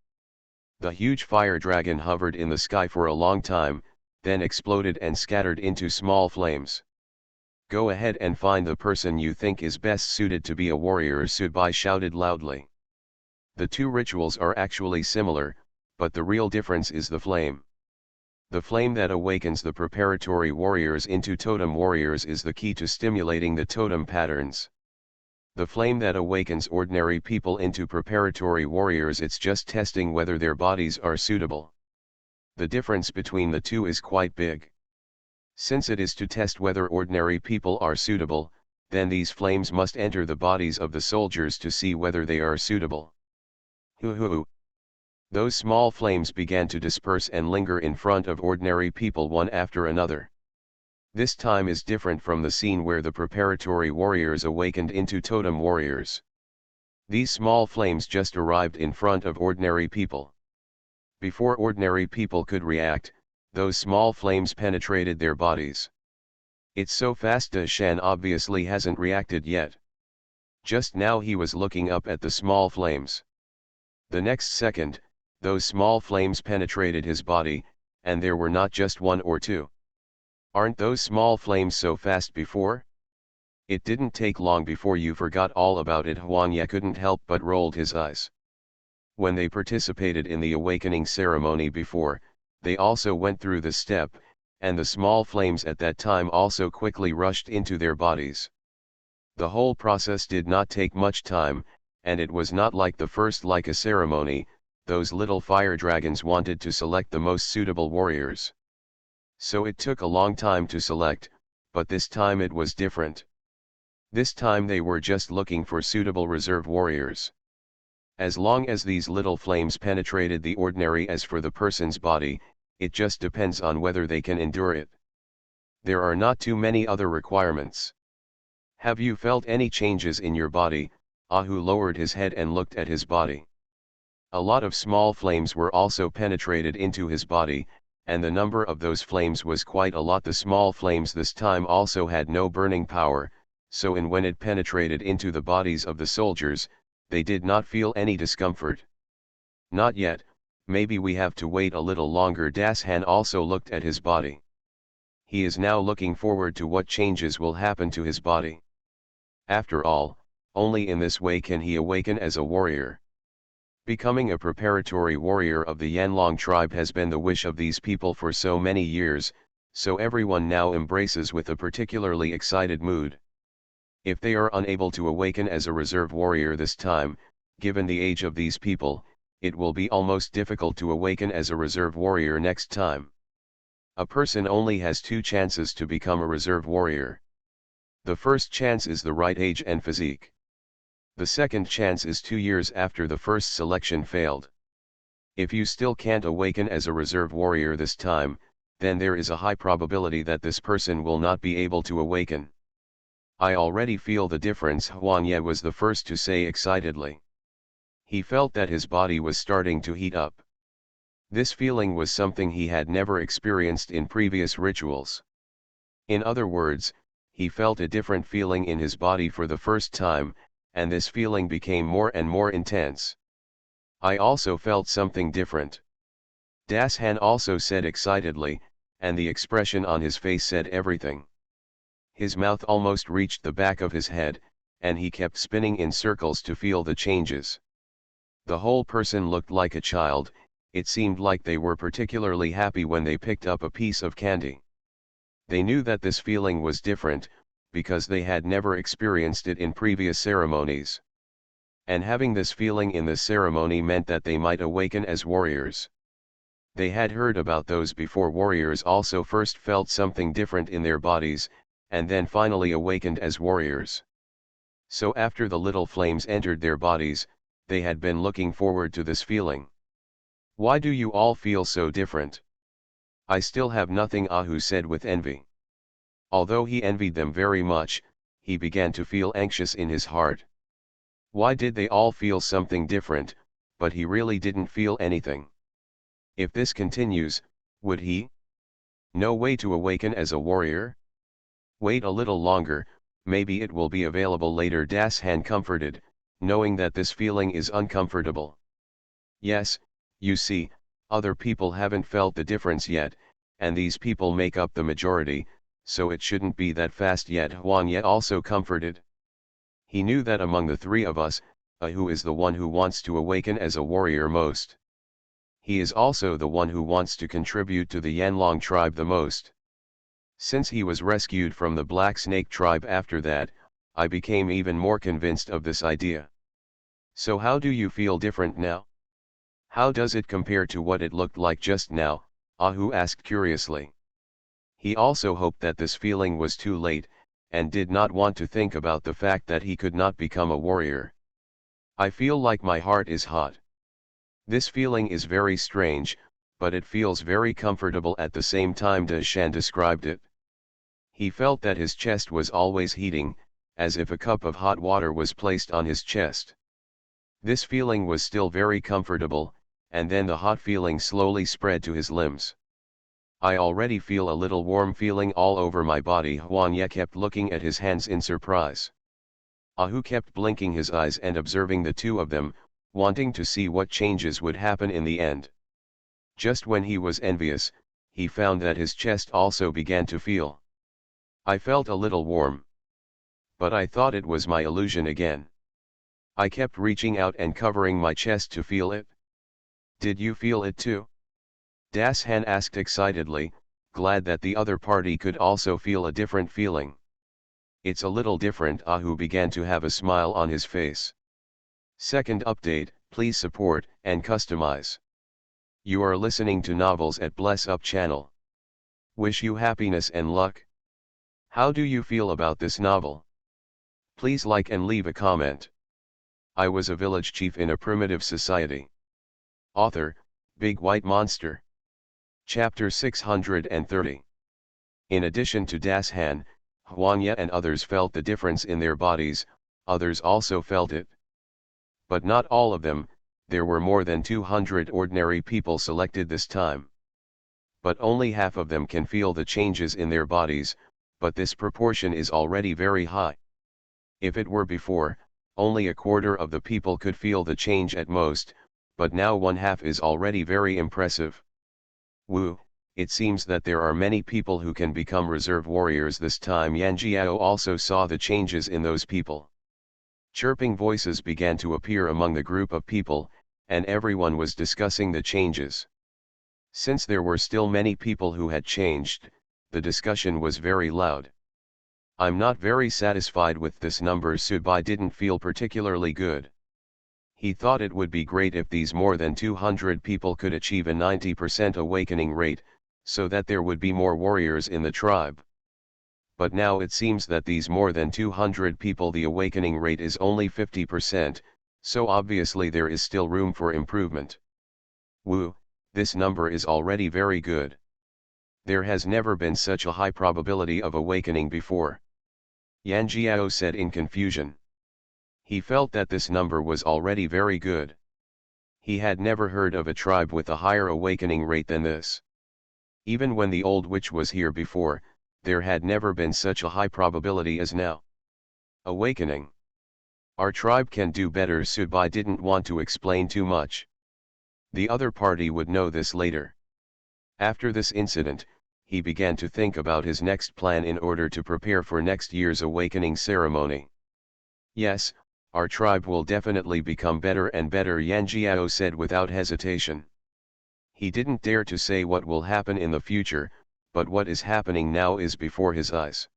The huge fire dragon hovered in the sky for a long time, then exploded and scattered into small flames. Go ahead and find the person you think is best suited to be a warrior, Subai shouted loudly. The two rituals are actually similar, but the real difference is the flame. The flame that awakens the preparatory warriors into totem warriors is the key to stimulating the totem patterns. The flame that awakens ordinary people into preparatory warriors, it's just testing whether their bodies are suitable. The difference between the two is quite big. Since it is to test whether ordinary people are suitable, then these flames must enter the bodies of the soldiers to see whether they are suitable. Hoo. Those small flames began to disperse and linger in front of ordinary people one after another. This time is different from the scene where the preparatory warriors awakened into totem warriors. These small flames just arrived in front of ordinary people. Before ordinary people could react, those small flames penetrated their bodies. It's so fast, Shan obviously hasn't reacted yet. Just now he was looking up at the small flames. The next second, those small flames penetrated his body, and there were not just one or two. Aren't those small flames so fast before? It didn't take long before you forgot all about it. Huang Ye couldn't help but rolled his eyes. When they participated in the awakening ceremony before, they also went through the step, and the small flames at that time also quickly rushed into their bodies. The whole process did not take much time, and it was not like the first like a ceremony. Those little fire dragons wanted to select the most suitable warriors. So it took a long time to select, but this time it was different. This time they were just looking for suitable reserve warriors. As long as these little flames penetrated the ordinary as for the person's body, it just depends on whether they can endure it. There are not too many other requirements. Have you felt any changes in your body? Ahu lowered his head and looked at his body. A lot of small flames were also penetrated into his body, and the number of those flames was quite a lot. The small flames this time also had no burning power, so when it penetrated into the bodies of the soldiers, they did not feel any discomfort. Not yet, maybe we have to wait a little longer. Das Han also looked at his body. He is now looking forward to what changes will happen to his body. After all, only in this way can he awaken as a warrior. Becoming a preparatory warrior of the Yanlong tribe has been the wish of these people for so many years, so everyone now embraces with a particularly excited mood. If they are unable to awaken as a reserve warrior this time, given the age of these people, it will be almost difficult to awaken as a reserve warrior next time. A person only has two chances to become a reserve warrior. The first chance is the right age and physique. The second chance is 2 years after the first selection failed. If you still can't awaken as a reserve warrior this time, then there is a high probability that this person will not be able to awaken. I already feel the difference, Huang Ye was the first to say excitedly. He felt that his body was starting to heat up. This feeling was something he had never experienced in previous rituals. In other words, he felt a different feeling in his body for the first time, and this feeling became more and more intense. I also felt something different. Das Han also said excitedly, and the expression on his face said everything. His mouth almost reached the back of his head, and he kept spinning in circles to feel the changes. The whole person looked like a child. It seemed like they were particularly happy when they picked up a piece of candy. They knew that this feeling was different, because they had never experienced it in previous ceremonies. And having this feeling in this ceremony meant that they might awaken as warriors. They had heard about those before warriors also first felt something different in their bodies, and then finally awakened as warriors. So after the little flames entered their bodies, they had been looking forward to this feeling. Why do you all feel so different? I still have nothing, Ahu said with envy. Although he envied them very much, he began to feel anxious in his heart. Why did they all feel something different, but he really didn't feel anything? If this continues, would he? No way to awaken as a warrior? Wait a little longer, maybe it will be available later. Das Han comforted, knowing that this feeling is uncomfortable. Yes, you see, other people haven't felt the difference yet, and these people make up the majority, so it shouldn't be that fast yet. Huan Ye also comforted. He knew that among the three of us, Hu is the one who wants to awaken as a warrior most. He is also the one who wants to contribute to the Yanlong tribe the most. Since he was rescued from the Black Snake tribe after that, I became even more convinced of this idea. So how do you feel different now? How does it compare to what it looked like just now? Ahu asked curiously. He also hoped that this feeling was too late, and did not want to think about the fact that he could not become a warrior. I feel like my heart is hot. This feeling is very strange, but it feels very comfortable at the same time. De Shan described it. He felt that his chest was always heating, as if a cup of hot water was placed on his chest. This feeling was still very comfortable, and then the hot feeling slowly spread to his limbs. I already feel a little warm feeling all over my body. Huan Ye kept looking at his hands in surprise. Ahu kept blinking his eyes and observing the two of them, wanting to see what changes would happen in the end. Just when he was envious, he found that his chest also began to feel. I felt a little warm. But I thought it was my illusion again. I kept reaching out and covering my chest to feel it. Did you feel it too? Das Han asked excitedly, glad that the other party could also feel a different feeling. It's a little different. Ahu began to have a smile on his face. Second update, please support and customize. You are listening to Novels at Bless Up channel. Wish you happiness and luck. How do you feel about this novel? Please like and leave a comment. I was a village chief in a primitive society. Author, Big White Monster. Chapter 630. In addition to Das Han, Huan Ye and others felt the difference in their bodies. Others also felt it. But not all of them. There were more than 200 ordinary people selected this time. But only half of them can feel the changes in their bodies, but this proportion is already very high. If it were before, only a quarter of the people could feel the change at most, but now one half is already very impressive. Woo, it seems that there are many people who can become reserve warriors this time. Yan Jiao also saw the changes in those people. Chirping voices began to appear among the group of people, and everyone was discussing the changes. Since there were still many people who had changed, the discussion was very loud. I'm not very satisfied with this number. Subai didn't feel particularly good. He thought it would be great if these more than 200 people could achieve a 90% awakening rate, so that there would be more warriors in the tribe. But now it seems that these more than 200 people, the awakening rate is only 50%, so obviously there is still room for improvement. Woo, this number is already very good. There has never been such a high probability of awakening before. Yan Jiao said in confusion. He felt that this number was already very good. He had never heard of a tribe with a higher awakening rate than this. Even when the old witch was here before, there had never been such a high probability as now. Awakening. Our tribe can do better. Subai didn't want to explain too much. The other party would know this later. After this incident, he began to think about his next plan in order to prepare for next year's awakening ceremony. Yes, our tribe will definitely become better and better, Yan Jiao said without hesitation. He didn't dare to say what will happen in the future, but what is happening now is before his eyes.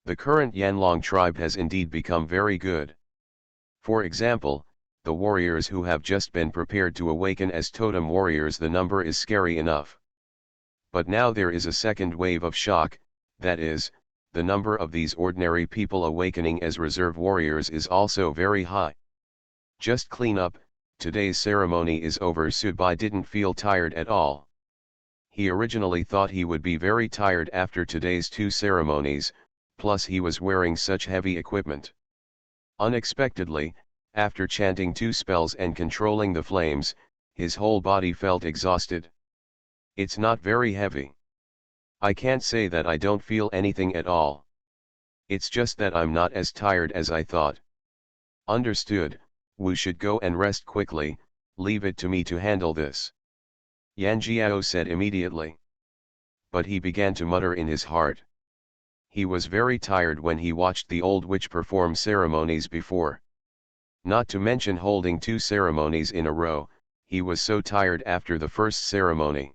The current Yanlong tribe has indeed become very good. For example, the warriors who have just been prepared to awaken as totem warriors, the number is scary enough. But now there is a second wave of shock, that is, the number of these ordinary people awakening as reserve warriors is also very high. Just clean up, today's ceremony is over. Subai didn't feel tired at all. He originally thought he would be very tired after today's two ceremonies, plus he was wearing such heavy equipment. Unexpectedly, after chanting two spells and controlling the flames, his whole body felt exhausted. It's not very heavy. I can't say that I don't feel anything at all. It's just that I'm not as tired as I thought. Understood, Wu should go and rest quickly, leave it to me to handle this. Yan Jiao said immediately. But he began to mutter in his heart. He was very tired when he watched the old witch perform ceremonies before. Not to mention holding 2 ceremonies in a row, he was so tired after the first ceremony.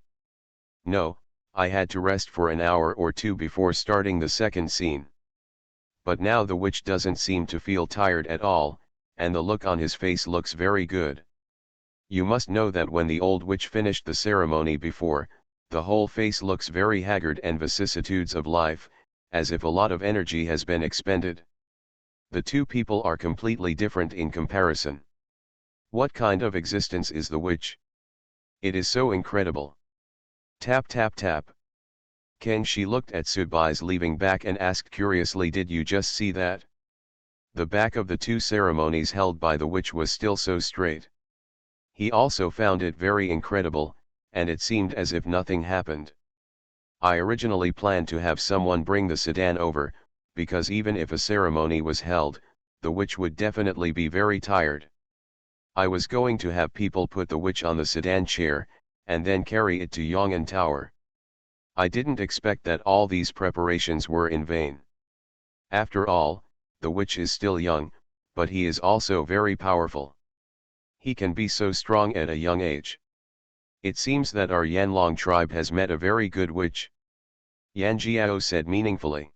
No, I had to rest for an hour or 2 before starting the second scene. But now the witch doesn't seem to feel tired at all, and the look on his face looks very good. You must know that when the old witch finished the ceremony before, the whole face looks very haggard and vicissitudes of life, as if a lot of energy has been expended. The 2 people are completely different in comparison. What kind of existence is the witch? It is so incredible. Tap tap tap. Kenshi looked at Tsubai's leaving back and asked curiously, did you just see that? The back of the 2 ceremonies held by the witch was still so straight. He also found it very incredible, and it seemed as if nothing happened. I originally planned to have someone bring the sedan over, because even if a ceremony was held, the witch would definitely be very tired. I was going to have people put the witch on the sedan chair, and then carry it to Yong'an Tower. I didn't expect that all these preparations were in vain. After all, the witch is still young, but he is also very powerful. He can be so strong at a young age. It seems that our Yanlong tribe has met a very good witch. Yan Jiao said meaningfully.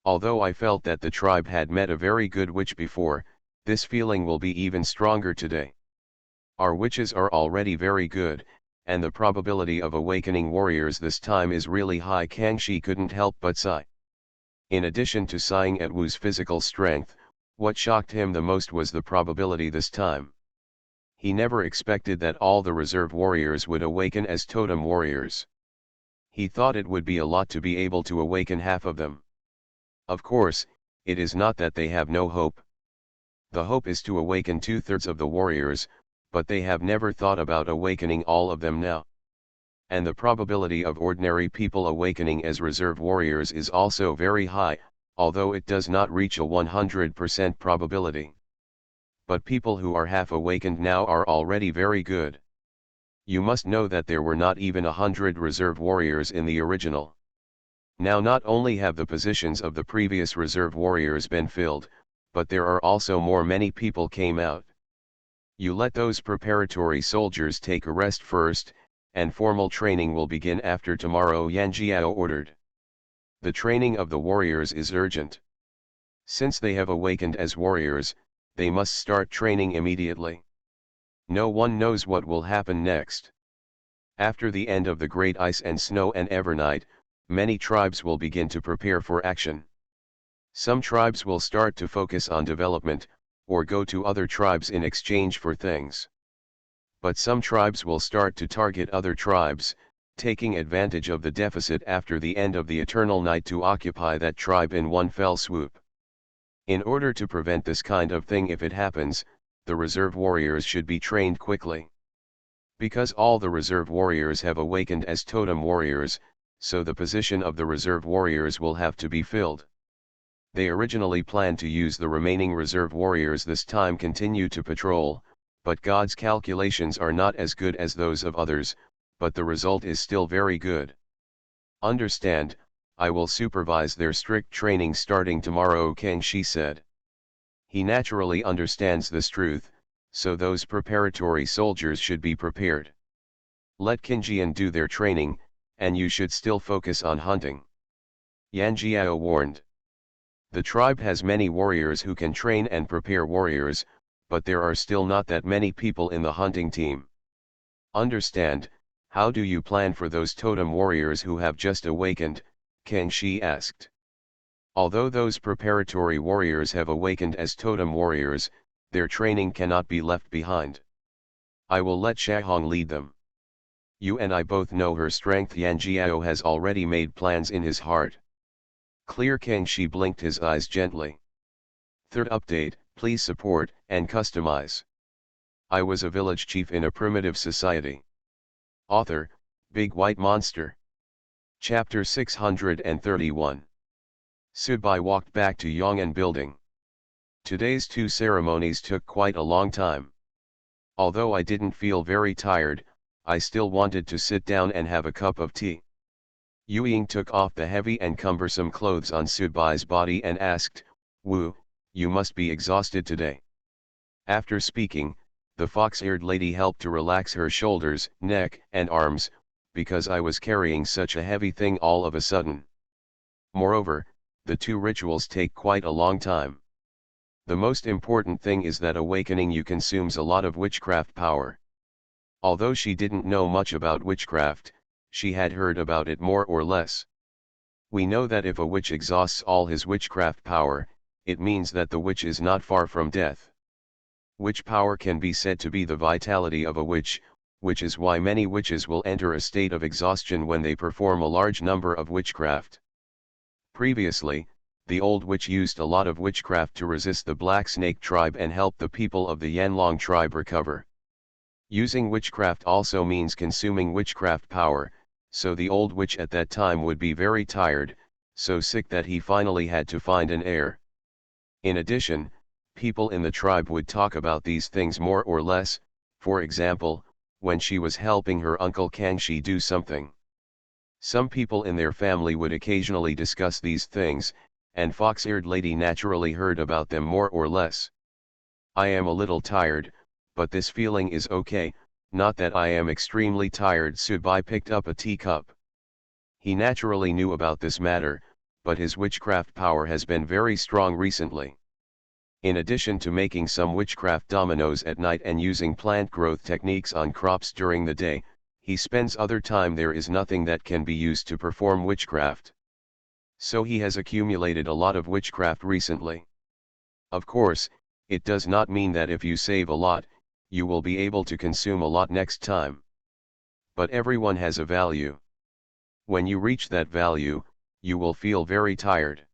Although I felt that the tribe had met a very good witch before, this feeling will be even stronger today. Our witches are already very good, and the probability of awakening warriors this time is really high. Kangxi couldn't help but sigh. In addition to sighing at Wu's physical strength, what shocked him the most was the probability this time. He never expected that all the reserve warriors would awaken as totem warriors. He thought it would be a lot to be able to awaken half of them. Of course, it is not that they have no hope. The hope is to awaken 2/3 of the warriors, but they have never thought about awakening all of them now. And the probability of ordinary people awakening as reserve warriors is also very high, although it does not reach a 100% probability. But people who are half awakened now are already very good. You must know that there were not even 100 reserve warriors in the original. Now not only have the positions of the previous reserve warriors been filled, but there are also many people came out. You let those preparatory soldiers take a rest first, and formal training will begin after tomorrow, Yan Jiao ordered. The training of the warriors is urgent. Since they have awakened as warriors, they must start training immediately. No one knows what will happen next. After the end of the Great Ice and Snow and Evernight, many tribes will begin to prepare for action. Some tribes will start to focus on development, or go to other tribes in exchange for things. But some tribes will start to target other tribes, taking advantage of the deficit after the end of the eternal night to occupy that tribe in one fell swoop. In order to prevent this kind of thing if it happens, the reserve warriors should be trained quickly. Because all the reserve warriors have awakened as totem warriors, so the position of the reserve warriors will have to be filled. They originally planned to use the remaining reserve warriors this time continue to patrol, but God's calculations are not as good as those of others, but the result is still very good. Understand, I will supervise their strict training starting tomorrow, Kangxi said. He naturally understands this truth, so those preparatory soldiers should be prepared. Let Qingjian do their training, and you should still focus on hunting. Yan Jiao warned. The tribe has many warriors who can train and prepare warriors, but there are still not that many people in the hunting team. Understand, how do you plan for those totem warriors who have just awakened? Kangxi asked. Although those preparatory warriors have awakened as totem warriors, their training cannot be left behind. I will let Shahong lead them. You and I both know her strength. Yan Jiao has already made plans in his heart. Clear. Kangxi blinked his eyes gently. Third update, please support and customize. I was a village chief in a primitive society. Author, Big White Monster. Chapter 631. Subai walked back to Yong'an building. Today's 2 ceremonies took quite a long time. Although I didn't feel very tired, I still wanted to sit down and have a cup of tea. Yu Ying took off the heavy and cumbersome clothes on Sudbai's body and asked, "Wu, you must be exhausted today." After speaking, the fox-eared lady helped to relax her shoulders, neck, and arms, because I was carrying such a heavy thing all of a sudden. Moreover, the two rituals take quite a long time. The most important thing is that awakening you consumes a lot of witchcraft power. Although she didn't know much about witchcraft, she had heard about it more or less. We know that if a witch exhausts all his witchcraft power, it means that the witch is not far from death. Witch power can be said to be the vitality of a witch, which is why many witches will enter a state of exhaustion when they perform a large number of witchcraft. Previously, the old witch used a lot of witchcraft to resist the Black Snake tribe and help the people of the Yanlong tribe recover. Using witchcraft also means consuming witchcraft power, so the old witch at that time would be very tired, so sick that he finally had to find an heir. In addition, people in the tribe would talk about these things more or less, for example, when she was helping her uncle Kangxi do something. Some people in their family would occasionally discuss these things, and fox-eared lady naturally heard about them more or less. I am a little tired, but this feeling is okay, not that I am extremely tired. Sudbai picked up a teacup. He naturally knew about this matter, but his witchcraft power has been very strong recently. In addition to making some witchcraft dominoes at night and using plant growth techniques on crops during the day, he spends other time there is nothing that can be used to perform witchcraft. So he has accumulated a lot of witchcraft recently. Of course, it does not mean that if you save a lot, you will be able to consume a lot next time. But everyone has a value. When you reach that value, you will feel very tired.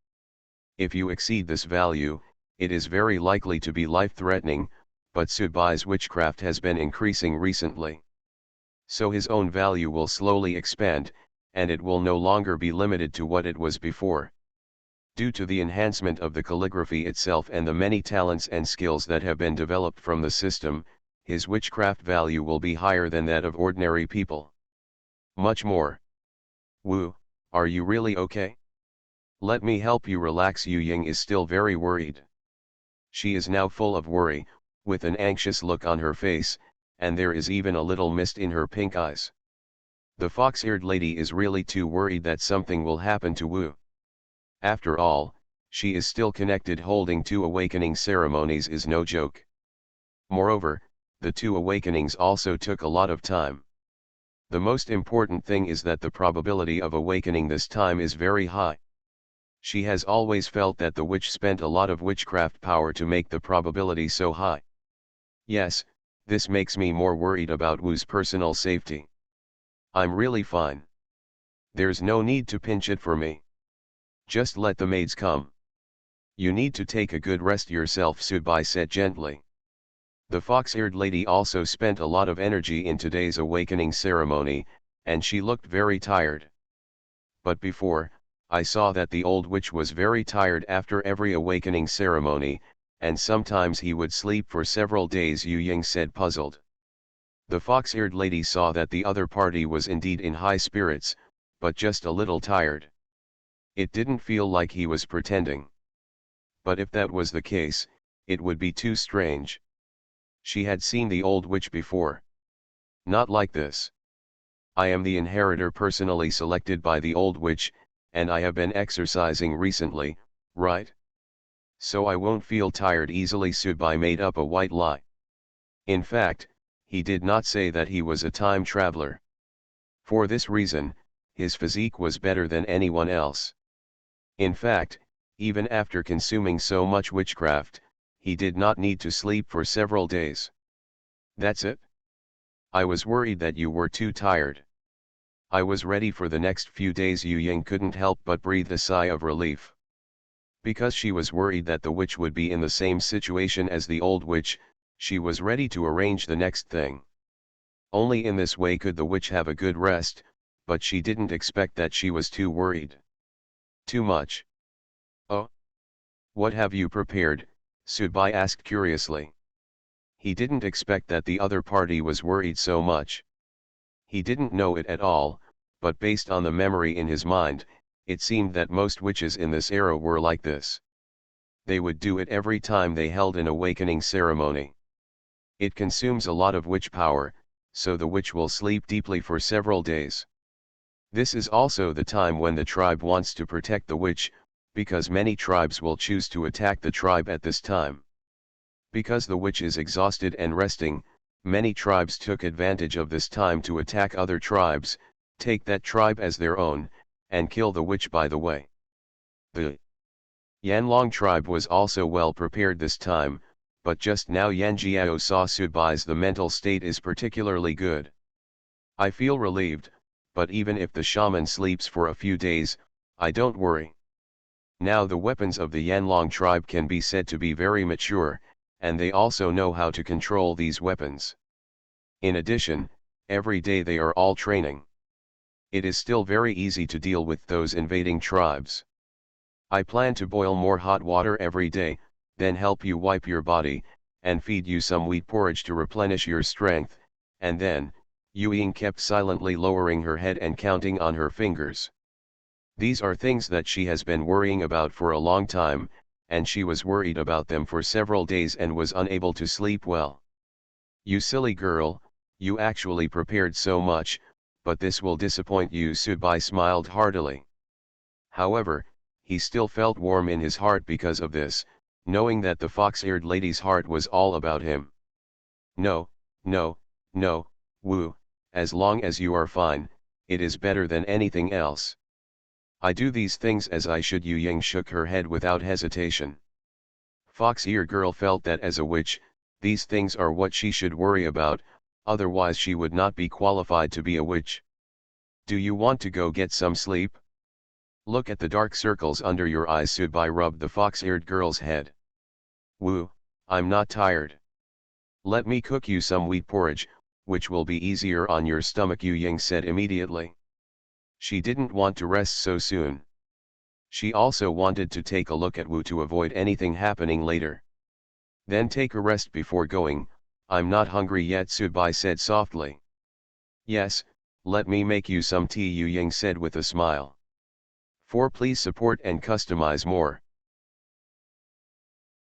If you exceed this value, it is very likely to be life-threatening, but Sudbai's witchcraft has been increasing recently. So his own value will slowly expand, and it will no longer be limited to what it was before. Due to the enhancement of the calligraphy itself and the many talents and skills that have been developed from the system, his witchcraft value will be higher than that of ordinary people. Much more. Wu, are you really okay? Let me help you relax. Yu Ying is still very worried. She is now full of worry, with an anxious look on her face, and there is even a little mist in her pink eyes. The fox-eared lady is really too worried that something will happen to Wu. After all, she is still connected. Holding two awakening ceremonies is no joke. Moreover, the two awakenings also took a lot of time. The most important thing is that the probability of awakening this time is very high. She has always felt that the witch spent a lot of witchcraft power to make the probability so high. Yes, this makes me more worried about Wu's personal safety. I'm really fine. There's no need to pinch it for me. Just let the maids come. You need to take a good rest yourself, Sudbai said gently. The fox-eared lady also spent a lot of energy in today's awakening ceremony, and she looked very tired. But before, I saw that the old witch was very tired after every awakening ceremony, and sometimes he would sleep for several days, Yu Ying said, puzzled. The fox-eared lady saw that the other party was indeed in high spirits, but just a little tired. It didn't feel like he was pretending. But if that was the case, it would be too strange. She had seen the old witch before. Not like this. I am the inheritor personally selected by the old witch, and I have been exercising recently, right? So I won't feel tired easily. Sudbai made up a white lie. In fact, he did not say that he was a time traveler. For this reason, his physique was better than anyone else. In fact, even after consuming so much witchcraft, he did not need to sleep for several days. That's it? I was worried that you were too tired. I was ready for the next few days. Yu Ying couldn't help but breathe a sigh of relief. Because she was worried that the witch would be in the same situation as the old witch, she was ready to arrange the next thing. Only in this way could the witch have a good rest, but she didn't expect that she was too worried. Too much. Oh? What have you prepared? Sudbai asked curiously. He didn't expect that the other party was worried so much. He didn't know it at all, but based on the memory in his mind, it seemed that most witches in this era were like this. They would do it every time they held an awakening ceremony. It consumes a lot of witch power, so the witch will sleep deeply for several days. This is also the time when the tribe wants to protect the witch, because many tribes will choose to attack the tribe at this time. Because the witch is exhausted and resting, many tribes took advantage of this time to attack other tribes, take that tribe as their own, and kill the witch by the way. The Yanlong tribe was also well prepared this time, but just now Yanjiao saw Sudbai's the mental state is particularly good. I feel relieved, but even if the shaman sleeps for a few days, I don't worry. Now the weapons of the Yanlong tribe can be said to be very mature, and they also know how to control these weapons. In addition, every day they are all training. It is still very easy to deal with those invading tribes. I plan to boil more hot water every day, then help you wipe your body, and feed you some wheat porridge to replenish your strength, and then, Yuying kept silently lowering her head and counting on her fingers. These are things that she has been worrying about for a long time, and she was worried about them for several days and was unable to sleep well. You silly girl, you actually prepared so much, but this will disappoint you. Sudbai smiled heartily. However, he still felt warm in his heart because of this, knowing that the fox-eared lady's heart was all about him. No, no, no, Wu, as long as you are fine, it is better than anything else. I do these things as I should. Yu Ying shook her head without hesitation. Fox-ear girl felt that as a witch, these things are what she should worry about, otherwise she would not be qualified to be a witch. Do you want to go get some sleep? Look at the dark circles under your eyes. Sudbai rubbed the fox-eared girl's head. Wu, I'm not tired. Let me cook you some wheat porridge, which will be easier on your stomach, Yu Ying said immediately. She didn't want to rest so soon. She also wanted to take a look at Wu to avoid anything happening later. Then take a rest before going. I'm not hungry yet, Sudbai said softly. Yes, let me make you some tea, Yu Ying said with a smile. 4. Please support and customize more.